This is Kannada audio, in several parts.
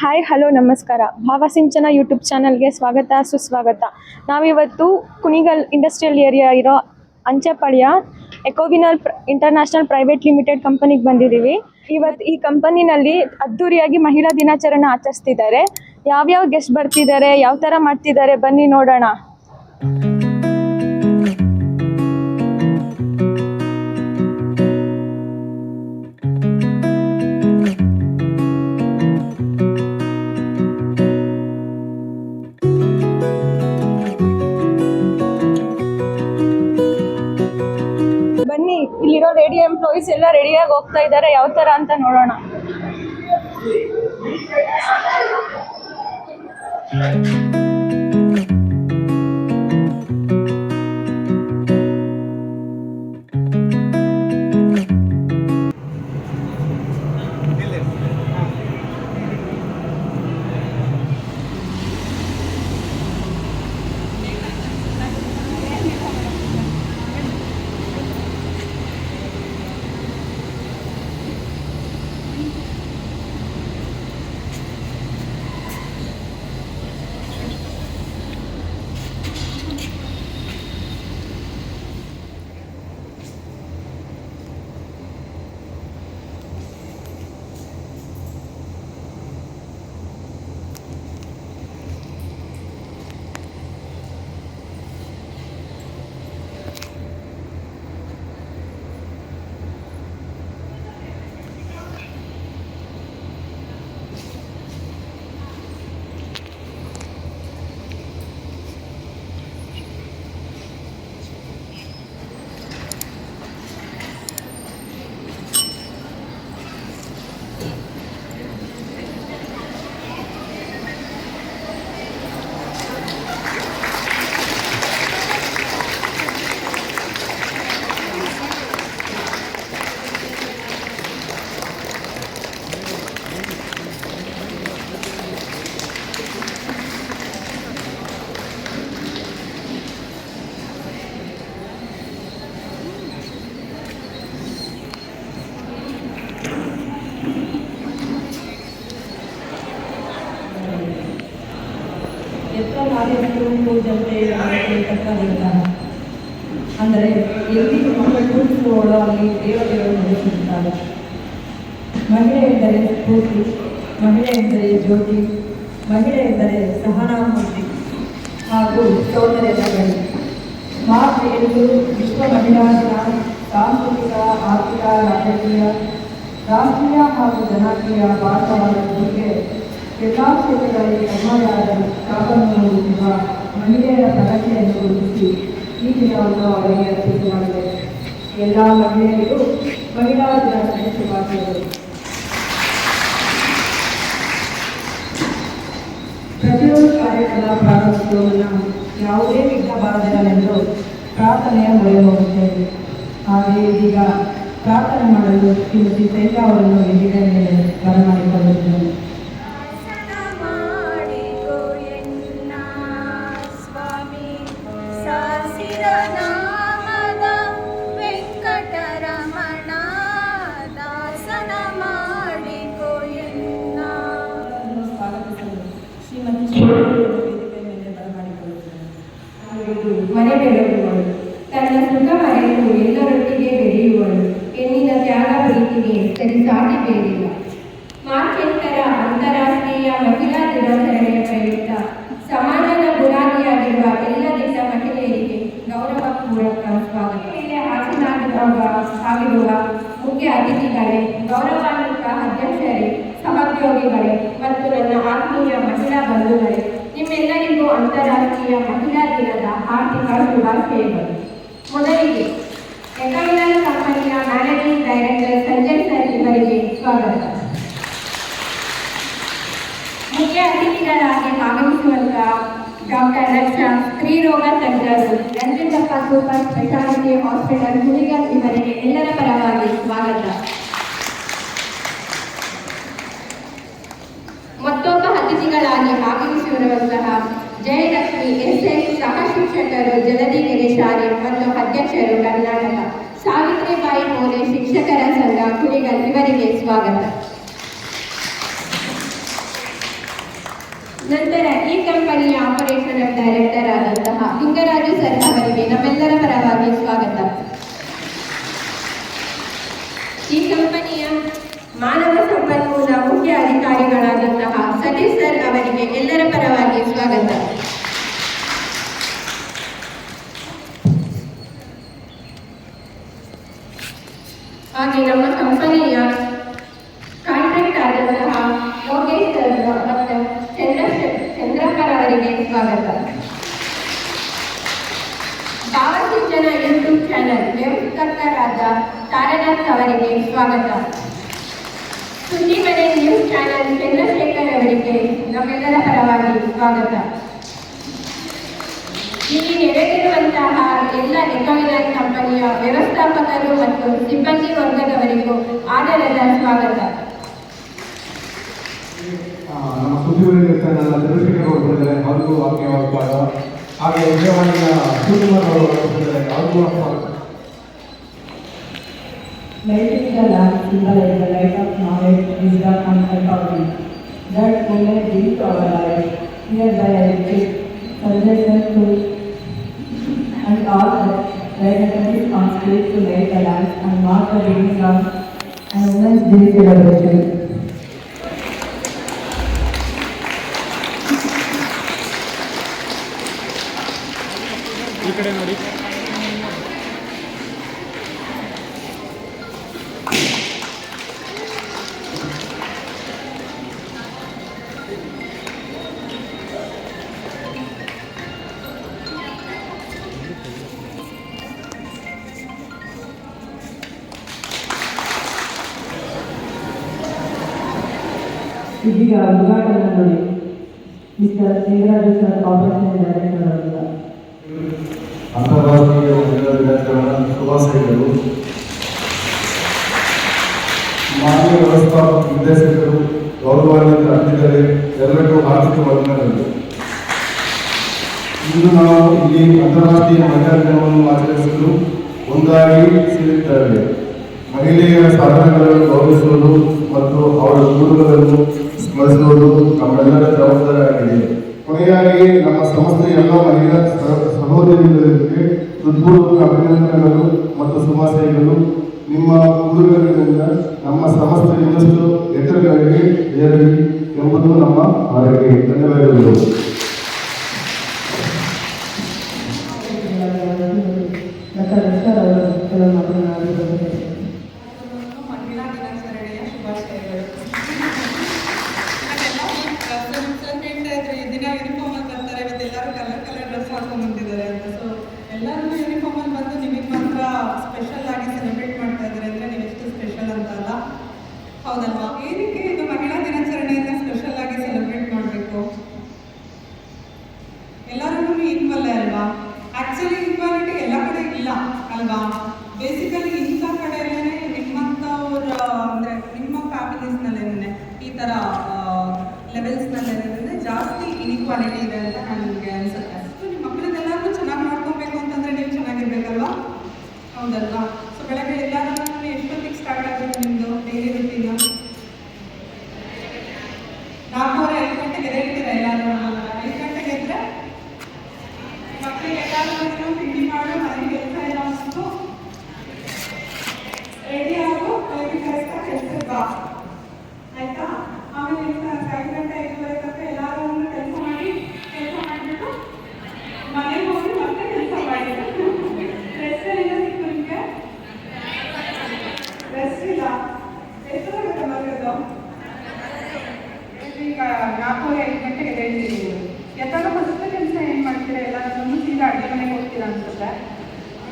ಹಾಯ್ ಹಲೋ ನಮಸ್ಕಾರ. ಭಾವಸಿಂಚನ ಯೂಟ್ಯೂಬ್ ಚಾನಲ್ಗೆ ಸ್ವಾಗತ ಸುಸ್ವಾಗತ. ನಾವಿವತ್ತು ಕುಣಿಗಲ್ ಇಂಡಸ್ಟ್ರಿಯಲ್ ಏರಿಯಾ ಇರೋ ಅಂಚೆಪಾಳ್ಯ ಎಕೋವಿನಲ್ ಇಂಟರ್ನ್ಯಾಷನಲ್ ಪ್ರೈವೇಟ್ ಲಿಮಿಟೆಡ್ ಕಂಪನಿಗೆ ಬಂದಿದ್ದೀವಿ. ಇವತ್ತು ಈ ಕಂಪನಿನಲ್ಲಿ ಅದ್ದೂರಿಯಾಗಿ ಮಹಿಳಾ ದಿನಾಚರಣೆ ಆಚರಿಸ್ತಿದ್ದಾರೆ. ಯಾವ್ಯಾವ ಗೆಸ್ಟ್ ಬರ್ತಿದ್ದಾರೆ, ಯಾವ ಥರ ಮಾಡ್ತಿದ್ದಾರೆ, ಬನ್ನಿ ನೋಡೋಣ. ಬನ್ನಿ, ಇಲ್ಲಿರೋ ರೇಡಿಯೋ ಎಂಪ್ಲಾಯೀಸ್ ಎಲ್ಲ ರೆಡಿಯಾಗಿ ಹೋಗ್ತಾ ಇದ್ದಾರೆ. ಯಾವ ಥರ ಅಂತ ನೋಡೋಣ. ಅಂದರೆ ಎಲ್ಲಿ ಕೂಡಿಸುವವಳು ಅಲ್ಲಿ ದೇವತೆಗಳು ನಡೆಸುತ್ತಾರೆ. ಮಹಿಳೆ ಎಂದರೆ ಸ್ಫೂರ್ತಿ, ಮಹಿಳೆ ಎಂದರೆ ಜ್ಯೋತಿ, ಮಹಿಳೆ ಎಂದರೆ ಸಹನಾಮೂರ್ತಿ ಹಾಗೂ ಸೌಂದರ್ಯದ ಗಣಿ. ಮಾರ್ಚ್ 8 ವಿಶ್ವ ಮಹಿಳಾ ದಿನ ಸಾಂಸ್ಕೃತಿಕ, ಆರ್ಥಿಕ, ರಾಷ್ಟ್ರೀಯ ಹಾಗೂ ಜನಾಂಗೀಯ ಭಾಷಾವಾದ ಬಗ್ಗೆ ಎಲ್ಲ ಕ್ಷೇತ್ರಗಳಲ್ಲಿ ತಮ್ಮದೇ ಆದ ಕಾನೂನು ರೂಪಿಸುವ ಮಹಿಳೆಯರ ಪ್ರಗತಿಯನ್ನು ಗುರುತಿಸಿ ಈ ದಿನವನ್ನು ಅವರಿಗೆ ಅರ್ಪಿಸಿ ಮಾಡಿದೆ. ಎಲ್ಲ ಮಹಿಳೆಯರಿಗೂ ಮಹಿಳಾ ದಿನಾಚರಣೆ ಶುಭಾಶಯಗಳು. ಪ್ರತಿಯೊಂದು ಕಾರ್ಯಕ್ರಮ ಪ್ರಾರಂಭಿಸುವ ಮುನ್ನ ಯಾವುದೇ ವಿಘ್ನ ಬಾರದಿರಲೆಂದು ಪ್ರಾರ್ಥನೆಯ ಮೊರೆ ಹೋಗುತ್ತೇವೆ. ಹಾಗೆಯೇ ಇದೀಗ ಪ್ರಾರ್ಥನೆ ಮಾಡಲು ಶ್ರೀಮತಿ ಶೈಲಾ ಅವರನ್ನು ವೇದಿಕೆಯ ಮೇಲೆ ಬರಮಾಡಿಕೊಳ್ಳುತ್ತೇನೆ. ಮನೆ ಬೆಳೆಯುವಳು, ತನ್ನ ಸುಖ ಮರೆತು ಎಲ್ಲರೊಟ್ಟಿಗೆ ಬೆಳೆಯುವಳು, ಹೆಣ್ಣಿನ ತ್ಯಾಗ ಪ್ರೀತಿಗೆ ಸರಿಸಾಟಿ ಬೇಡಿಲ್ಲ. ಮಾರ್ಚ್ 8 ಅಂತಾರಾಷ್ಟ್ರೀಯ ಮಹಿಳಾ ದಿನಾಚರಣೆಯ ಪ್ರಯುಕ್ತ ಸಮಾಜದ ಬುನಾದಿಯಾಗಿರುವ ಎಲ್ಲ ದಿಟ್ಟ ಮಹಿಳೆಯರಿಗೆ ಗೌರವಪೂರ್ವಕ ಸ್ವಾಗತ. ಮೇಲೆ ಆಗಿರುವ ಮುಖ್ಯ ಅತಿಥಿಗಳೇ, ಗೌರವಾನ್ವಿತ ಅಧ್ಯಕ್ಷರೇ, ಸಹೋದ್ಯೋಗಿಗಳೇ ಮತ್ತು ನನ್ನ ಆತ್ಮೀಯ ಮಹಿಳಾ ಬಂಧುಗಳೇ, ನಿಮ್ಮೆಲ್ಲರಿಗೂ ಅಂತಾರಾಷ್ಟ್ರೀಯ ಮಹಿಳಾ ದಿನದ ಆರ್ಥಿಕ ಶುಭಾಶಯಗಳು. ಮೊದಲಿಗೆ ಎಕೋವಿನಲ್ ಕಂಪನಿಯ ಮ್ಯಾನೇಜಿಂಗ್ ಡೈರೆಕ್ಟರ್ ಸಂಜಯ್ ಸರ್ ಇವರಿಗೆ ಸ್ವಾಗತ. ಮುಖ್ಯ ಅತಿಥಿಗಳಾಗಿ ಆಗಮಿಸುವಂತಹ ಡಾಕ್ಟರ್ ರಕ್ಷಾ ಸ್ತ್ರೀರೋಗ ತಜ್ಞರು ರಂಜಿತಪ್ಪ ಸೂಪರ್ ಸ್ಪೆಷಾಲಿಟಿ ಹಾಸ್ಪಿಟಲ್ ಹುಲಿಗಲ್ ಇವರಿಗೆ ಎಲ್ಲರ ಪರವಾಗಿ ಸ್ವಾಗತ. ಮತ್ತೊಬ್ಬ ಅತಿಥಿಗಳಾಗಿ ಆಗಮಿಸಿರುವಂತಹ ಜಯಲಕ್ಷ್ಮಿ ಎಸ್ಎಸ್ ಸಹ ಶಿಕ್ಷಕರು ಜಲದಿಗೆರೆ ಶಾಲೆ ಮತ್ತು ಅಧ್ಯಕ್ಷರು ಕರ್ನಾಟಕ, ಸಾವಿತ್ರಿಬಾಯಿ ಪೋಲೆ ಶಿಕ್ಷಕರ ಸಂಘ ಹುಲಿಗಲ್ ಇವರಿಗೆ ಸ್ವಾಗತ. ನಂತರ ಈ ಕಂಪನಿಯ ಆಪರೇಷನಲ್ ಡೈರೆಕ್ಟರ್ ಆದಂತಹ ಲಿಂಗರಾಜು ಸರ್ ಅವರಿಗೆ ನಮ್ಮೆಲ್ಲರ ಪರವಾಗಿ ಸ್ವಾಗತ. ಈ ಕಂಪನಿಯ ಮಾನವ ಸಂಪನ್ಮೂಲ ಮುಖ್ಯ ಅಧಿಕಾರಿಗಳಾದಂತಹ ಸತೀಶ್ ಸರ್ ಅವರಿಗೆ ಎಲ್ಲರ ಪರವಾಗಿ ಸ್ವಾಗತ. ಹಾಗೆ ನಮ್ಮ ಕಂಪನಿಯ ಕಾಂಟ್ರಾಕ್ಟ್ ಆದಂತಹ ಯೋಗೇಶ್ ಸರ್ ಮತ್ತು ಚಂದ್ರಪ್ಪರ್ ಅವರಿಗೆ ಸ್ವಾಗತ. ಭಾವಸಿಂಚನ ಯೂಟ್ಯೂಬ್ ಚಾನೆಲ್ ವ್ಯವಸ್ಥಾಪಕರಾದ ತಾರನಾಥ್ ಅವರಿಗೆ ಸ್ವಾಗತ. ಸುದ್ದಿಮನೆ ನ್ಯೂಸ್ ಚಾನೆಲ್ ಚಂದ್ರಶೇಖರ್ ಅವರಿಗೆ ನಮ್ಮೆಲ್ಲರ ಪರವಾಗಿ ಸ್ವಾಗತ. ಇಲ್ಲಿ ನೆರೆದಿರುವಂತಹ ಎಲ್ಲ ಎಕಾವಿನರ್ ಕಂಪನಿಯ ವ್ಯವಸ್ಥಾಪಕರು ಮತ್ತು ಸಿಬ್ಬಂದಿ ವರ್ಗದವರಿಗೂ ಆದರದ ಸ್ವಾಗತ. ನಮ್ಮ ಸುದ್ದಿಮನೆ ಚಾನೆಲ್ ಚಂದ್ರಶೇಖರ್ ಅವರು ಬಂದಿದ್ದಾರೆ, ಅವ್ರಿಗೂ ವಾಕ್ಯವಾದ ಹಾಗೆ ವಿಜಯವಾಣಿಯ ಶಿವಕುಮಾರ್ ಅವರು ಬಂದಿದ್ದಾರೆ, ಅವ್ರಿಗೂ ಸ್ವಾಗತ. Lighting the lamp symbolizes the light of knowledge, wisdom and empowerment that only brings to our life. Hereby I request suggestions to and all representatives on stage to light the lamp and mark the beginning of an Women's Day celebration. ಈ ಕಡೆ ನೋಡಿ. ಇದೀಗ ಉದ್ಘಾಟನೆ ನೋಡಿ mister Lingaraju sir operation director ಅವರಿಂದ. ಅಂತಾರಾಷ್ಟ್ರೀಯ ಮಹಿಳಾ ದಿನಾಚರಣೆ ಶುಭಾಶಯಗಳು. ಮಾನ್ಯ ವ್ಯವಸ್ಥಾಪಕ ನಿರ್ದೇಶಕರು, ಗೌರವಾನ್ವಿತ ಅತಿಥಿಗಳೇ, ಎಲ್ಲರಿಗೂ ಆರ್ಥಿಕ ವಂದನೆಗಳು. ಇಂದು ನಾವು ಇಲ್ಲಿ ಅಂತಾರಾಷ್ಟ್ರೀಯ ಮಹಿಳಾ ದಿನವನ್ನು ಆಚರಿಸಲು ಒಂದಾಗಿ ಸೇರಿದ್ದೇವೆ. ಮಹಿಳೆಯರ ಸಾಧನೆಗಳನ್ನು ಗೌರವಿಸುವುದು ಮತ್ತು ಅವರ ಗೌರವಗಳನ್ನು ಸ್ಮರಿಸುವುದು ನಮ್ಮೆಲ್ಲರ ಜವಾಬ್ದಾರಿಯಾಗಿದೆ. ಕೊನೆಯಾಗಿ ನಮ್ಮ ಸಂಸ್ಥೆಯ ಎಲ್ಲ ಮಹಿಳಾ ಸಹೋದರಿಯರಿಗೆ ಹೃತ್ಪೂರ್ವಕ ಅಭಿನಂದನೆಗಳು ಮತ್ತು ಶುಭಾಶಯಗಳು. ನಿಮ್ಮ ಉಡುಗೊರೆಗಳಿಂದ ನಮ್ಮ ಸಂಸ್ಥೆ ಇನ್ನಷ್ಟು ಎತ್ತರಗಳಿಗೆ ಏರಲಿ ಎಂಬುದು ನಮ್ಮ ಆರೈಕೆ. ಧನ್ಯವಾದಗಳು. ಡಾಕ್ಟರ್ ರಕ್ಷಾ ಅವರು ಕೆಲವು ಮಾತನಾಡಿದ್ದಾರೆ. ಮಹಿಳಾ ದಿನಾಚರಣೆಯ ಶುಭಾಶಯಗಳು. ಹೇಳ್ತಾ ಇದ್ರೆ ಈ ದಿನ ಯೂನಿಫಾರ್ಮ್ ಅಲ್ಲಿ ಬರ್ತಾರೆ, ಇವತ್ತೆಲ್ಲರೂ ಕಲರ್ ಡ್ರೆಸ್ ಹಾಕೊಂಡು ಬಂದಿದ್ದಾರೆ ಅಂತ. ಸೊ ಎಲ್ಲರೂ ಯೂನಿಫಾರ್ಮ್ ಅಲ್ಲಿ ಬಂದು ನಿಮಗೆ ಮಾತ್ರ ಸ್ಪೆಷಲ್ ಆಗಿ ಸೆಲೆಬ್ರೇಟ್ ಮಾಡ್ತಾ ಇದ್ದಾರೆ ಅಂದ್ರೆ ನೀವು ಎಷ್ಟು ಸ್ಪೆಷಲ್ ಅಂತ ಅಲ್ಲ, ಹೌದಲ್ವಾ? ಏನಕ್ಕೆ ಇದು ಮಹಿಳಾ ದಿನಾಚರಣೆಯನ್ನ ಸ್ಪೆಷಲ್ ಆಗಿ ಸೆಲೆಬ್ರೇಟ್ ಮಾಡಬೇಕು? ಎಲ್ಲರೂ ಈಕ್ವಲ್ ಅಲ್ವಾ? ಆಕ್ಚುಲಿ ಈಕ್ವಾಲಿಟಿ ಎಲ್ಲ ಕಡೆ ಇಲ್ಲ ಅಲ್ವಾ? ಬೇಸಿಕಲಿ ಇಂಥ ಕಡೆಯಲ್ಲೇ ನಿಮ್ಮಂಥವ್ರ ಅಂದರೆ ನಿಮ್ಮ ಫ್ಯಾಮಿಲೀಸ್ನಲ್ಲೇನೆ ಈ ಥರ ಲೆವೆಲ್ಸ್ನಲ್ಲೇನೆ ಜಾಸ್ತಿ ಇನ್ಇಕ್ವಾಲಿಟಿ ಇದೆ ಅಂತ ನನಗೆ ಅನ್ಸುತ್ತೆ. ಸೊ ನಿಮ್ಮ ಮಕ್ಕಳನ್ನೆಲ್ಲರೂ ಚೆನ್ನಾಗಿ ನೋಡ್ಕೊಬೇಕು ಅಂತಂದರೆ ನೀವು ಚೆನ್ನಾಗಿರ್ಬೇಕಲ್ವಾ? ಹೌದಲ್ವಾ? ಸೊ ಬೆಳಗ್ಗೆ ಎಲ್ಲರೂ ಎಷ್ಟೊತ್ತಿಗೆ ಸ್ಟಾರ್ಟ್ ಆಗುತ್ತೆ ನಿಮ್ಮದು ಡೈಲಿ ರುಟೀನ್? 4:30 5 ಗಂಟೆಗೆ ಎದ್ದೇಳ್ತೀರಾ ಎಲ್ಲರೂ? 5 ಗಂಟೆಗೆ ಎದ್ದರೆ ಮಕ್ಕಳಿಗೆ ಎಲ್ಲರೂ ತಿಂಡಿ ಮಾಡು, ಮನೆ ಕೆಲಸ ಎಲ್ಲ ಅಷ್ಟು ರೆಡಿ ಆಗು, ಕೆಲಸ ಬಾ, ಆಯ್ತಾ? ಆಮೇಲೆ 5 ಗಂಟೆ 5:30 ತನಕ ಎಲ್ಲರೂ ಕೆಲಸ ಮಾಡಿಬಿಟ್ಟು ಮನೆಗೆ ಹೋಗಿ ಮತ್ತೆ ಕೆಲಸ ಮಾಡಿ. ರೆಸ್ಟ್ ಇಲ್ಲ ಸಿಕ್ಕು ನಿಮಗೆ? ರೆಸ್ಟ್ ಇಲ್ಲ. ಎಷ್ಟು ಆಗುತ್ತೆ ಮಲಗೋದು? ಈಗ 4:30 5 ಗಂಟೆಗೆ ಎದ್ದೇಳ್ತೀವಿ. ಎತ್ತಾಗ ಫಸ್ಟ್ ಕೆಲಸ ಏನು ಮಾಡ್ತೀರಾ? ಎಲ್ಲರೂ ಸೀದಾ ಅಡುಗೆ ಮನೆಗೆ ಹೋಗ್ತೀರಾ ಅನ್ಸುತ್ತೆ.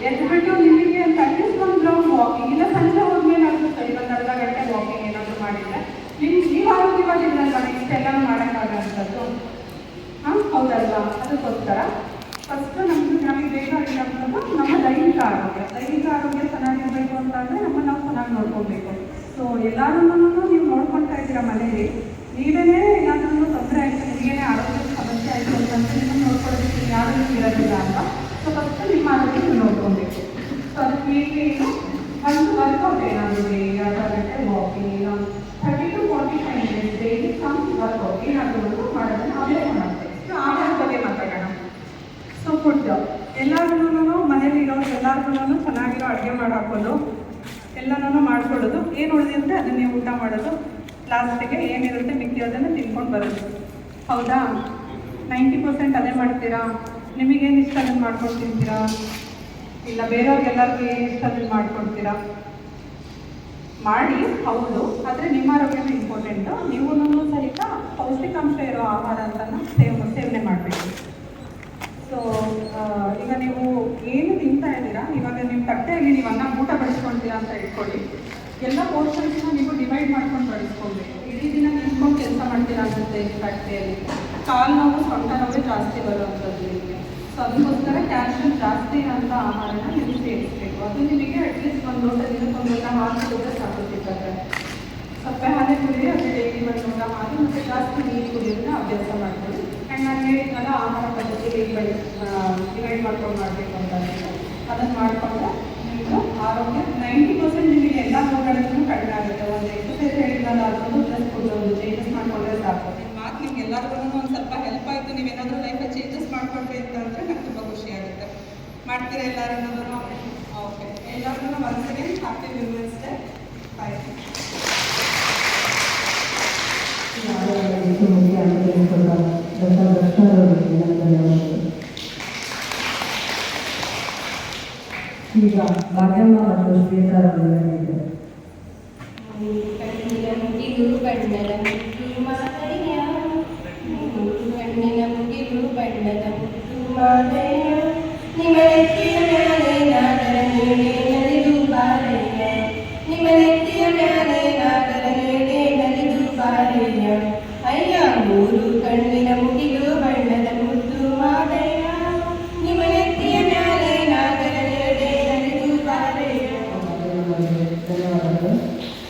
ಎದ್ಬಿಟ್ಟು ನಿಮಗೆ ಅಟ್ಲೀಸ್ಟ್ ಒಂದು ರೌಂಡ್ ವಾಕಿಂಗ್, ಇಲ್ಲ ಸಂಜೆ ಹೋದ್ಮೇಲೆ ಆಗುತ್ತೆ, ಇವತ್ತು ಅರ್ಧ ಗಂಟೆ ವಾಕಿಂಗ್ ಏನಾದರೂ ಮಾಡಿದರೆ ನೀವು ಆರೋಗ್ಯವಾಗಿದ್ರಲ್ವ ಇಷ್ಟೆಲ್ಲ ಮಾಡೋಕ್ಕಾಗಂಥದ್ದು. ಹಾಂ, ಹೌದಲ್ವಾ? ಅದಕ್ಕೋಸ್ಕರ ಫಸ್ಟು ನಮಗೆ ಬೇಕಾಗಿರೋದು ನಮ್ಮ ದೈಹಿಕ ಆರೋಗ್ಯ ಚೆನ್ನಾಗಿರಬೇಕು ಅಂತಂದರೆ ನಾವು ಚೆನ್ನಾಗಿ ನೋಡ್ಕೊಬೇಕು. ಸೊ ಎಲ್ಲರೂ ನೀವು ನೋಡ್ಕೊಳ್ತಾ ಇದ್ದೀರಾ ಮನೇಲಿ, ನೀವೇ ಏನಾದ್ರೂ ತೊಂದರೆ ಆಯಿತು, ನಿಮಗೇನೆ ಆರೋಗ್ಯದ ಸಮಸ್ಯೆ ಆಯಿತು ಅಂತಂದರೆ ನಿಮ್ಮನ್ನು ನೋಡ್ಕೊಳ್ಳೋದಕ್ಕೆ ಯಾರೂ ಇರೋದಿಲ್ಲ ಅಲ್ವಾ? ಸೊ ಫಸ್ಟು ನಿಮ್ಮ ಆರೋಗ್ಯ ನೀವು ನೋಡ್ಕೊಬೇಕು. ಸೊ ಅದಕ್ಕೆ ಏನು ಒಂದು ವರ್ಕೌಟ್ ಏನಾದರೂ ಡೈಲಿ ಅರ್ಧ ಗಂಟೆ walking 30 to 45 minutes daily some workout ಏನಾದರೂ ಒಂದು ಮಾಡೋದನ್ನು ಅಭ್ಯಾಸ ಮಾಡ್ತೇವೆ. ಸೊ ಆಹಾರದ ಬಗ್ಗೆ ಮಾತಾಡೋಣ. ಸೊ ಫುಡ್ ಎಲ್ಲರೂ ಮನೇಲಿ ಇರೋರು ಎಲ್ಲರಿಗೂ ಚೆನ್ನಾಗಿರೋ ಅಡುಗೆ ಮಾಡಾಕೋದು, ಎಲ್ಲನೂ ಮಾಡ್ಕೊಳ್ಳೋದು, ಏನು ಉಳಿದಿರುತ್ತೆ ಅದನ್ನೇ ಊಟ ಮಾಡೋದು, ಲಾಸ್ಟಿಗೆ ಏನಿರುತ್ತೆ ಮಿಕ್ಕಿರೋದನ್ನು ತಿನ್ಕೊಂಡು ಬರೋದು. ಹೌದಾ? 90% ಅದೇ ಮಾಡ್ತೀರಾ? ನಿಮಗೇನು ಇಷ್ಟ ಅದನ್ನು ಮಾಡ್ಕೊಂಡು ತಿಂತೀರಾ? ಇಲ್ಲ ಬೇರೆಯವ್ರಿಗೆಲ್ಲರಿಗೂ ಏನು ಇಷ್ಟ ಅದನ್ನು ಮಾಡ್ಕೊಡ್ತೀರಾ? ಮಾಡಿ, ಹೌದು, ಆದರೆ ನಿಮ್ಮ ಆರೋಗ್ಯನೂ ಇಂಪಾರ್ಟೆಂಟು. ನೀವು ಸಹಿತ ಪೌಷ್ಟಿಕಾಂಶ ಇರೋ ಆಹಾರ ಅಂತಲೂ ಸೇವನೆ ಮಾಡಬೇಕು. ಸೊ ಈಗ ನೀವು ಏನು ತಿಂತಾ ಇದ್ದೀರಾ, ಇವಾಗ ನಿಮ್ಮ ತಟ್ಟೆಯಲ್ಲಿ ನೀವು ಊಟ ಬಡಿಸ್ಕೊಳ್ತೀರಾ ಅಂತ ಇಟ್ಕೊಳ್ಳಿ. ಎಲ್ಲ ಪೋರ್ಷನ್ಸ್ನ ನೀವು ಡಿವೈಡ್ ಮಾಡ್ಕೊಂಡು ಬಡಿಸ್ಕೊಳ್ಬೇಕು. ಇಡೀ ದಿನ ನಿಂತ್ಕೊಂಡು ಕೆಲಸ ಮಾಡ್ತೀರಾ ಅನ್ಸುತ್ತೆ ತಟ್ಟೆಯಲ್ಲಿ, ಕಾಲು ನೋವು ಸೊಂಟ ನೋವು ಜಾಸ್ತಿ ಬರುವಂಥದ್ದು ನಿಮಗೆ. ಸೊ ಅದಕ್ಕೋಸ್ಕರ ಕ್ಯಾಲ್ಸಿಯಂ ಜಾಸ್ತಿ ಅಂತ ಆಹಾರನ ನೀವು ಸೇರಿಸಬೇಕು. ಅದು ನಿಮಗೆ ಅಟ್ಲೀಸ್ಟ್ ಒಂದು ಲೋಟ ದಿನಕ್ಕೊಂದು ಲೋಟ ಹಾಲು ಕೂಡ ಸಾಕುತ್ತಿದ್ದಾರೆ. ಸಪ್ಪೆ ಹಾಲೇ ಕುಡಿಯಿರಿ, ಅದು ಡೈಲಿ ಒಂದು ಲೋಟ ಹಾಲು ಮತ್ತು ಜಾಸ್ತಿ ನೀರು ಕುಡಿಯೋದನ್ನ ಅಭ್ಯಾಸ ಮಾಡ್ಕೊಳ್ಳಿ. ಆ್ಯಂಡ್ ನಾನು ಹೇಳಿದ್ನಲ್ಲ ಆಹಾರ ಪದ್ಧತಿ ಡಿವೈಡ್ ಮಾಡ್ಕೊಂಡು ಮಾಡಬೇಕು ಅಂತ ಅದನ್ನು ಮಾಡಿಕೊಂಡ್ರೆ ನೀವು ಆರೋಗ್ಯ 90% ನಿಮಗೆ ಎಲ್ಲ ರೋಗಗಳಿಗೂ ಕಡಿಮೆ ಆಗುತ್ತೆ. ಒಂದು ಎಕ್ಸಸೈಸ್ ಹೇಳಿದ್ನಲ್ಲ ಅದೊಂದು ಪ್ಲಸ್ ಫುಡ್ ಒಂದು ಚೇಂಜಸ್ ಮಾಡಿಕೊಂಡ್ರೆ ಸಾಕು. ನಿಮ್ಮ ಮಾತು ನಿಮ್ಗೆ ಎಲ್ಲರಿಗೂ ಒಂದು ಸ್ವಲ್ಪ ಹೆಲ್ಪ್ ಆಯಿತು, ನೀವೇನಾದರೂ ಲೈಫಲ್ಲಿ ಚೇಂಜಸ್ ಮಾಡಿಕೊಂಡ್ರಿ ಅಂತಂದರೆ ನಂಗೆ ತುಂಬ ಖುಷಿ ಆಗುತ್ತೆ. ಮಾಡ್ತೀರಾ ಎಲ್ಲರೂ? ಓಕೆ, ಎಲ್ಲರಿಗೂ ಒಂದ್ಸರಿ ಹ್ಯಾಪಿ ವಿಮೆನ್ಸ್ ಡೇ. ಬಾಯ್. ಈಗ ಭಾಗ್ಯಮ್ಮ ಮತ್ತು ಶ್ವೇತಾ ಅವರಿಗೆ ಕಣ್ಣಿನ ಮುಗಿಲು ಬಣ್ಣದ ಮುತ್ತು ಮಾದಯ್ಯ, ಕಣ್ಣಿನ ಮುಗಿಲು ಬಣ್ಣದ ಮುತ್ತು ಮಾದಯ್ಯ, ನಿಮ್ಮ ನೆತ್ತಿಯ ಮ್ಯಾಲೆ ನಾಗರ ನೇಣೆ ನಲಿದು ಬಾರಯ್ಯ, ನಿಮ್ಮ ನೆತ್ತಿಯ ಮ್ಯಾಲೆ ನಾಗರ ನೇಣೆ ನಲಿದು ಬಾರಯ್ಯ, ಅಯ್ಯ ಮೂರು ಕಣ್ಣಿನ ಮುಗಿಲು ಬಣ್ಣದ ಮುತ್ತು ಮಾದಯ್ಯ, ನಿಮ್ಮ ನೆತ್ತಿಯ ಮ್ಯಾಲೆ ನಾಗರ ನೇಣೆ ನಲಿದು ಬಾರಯ್ಯ. ಧನ್ಯವಾದಗಳು.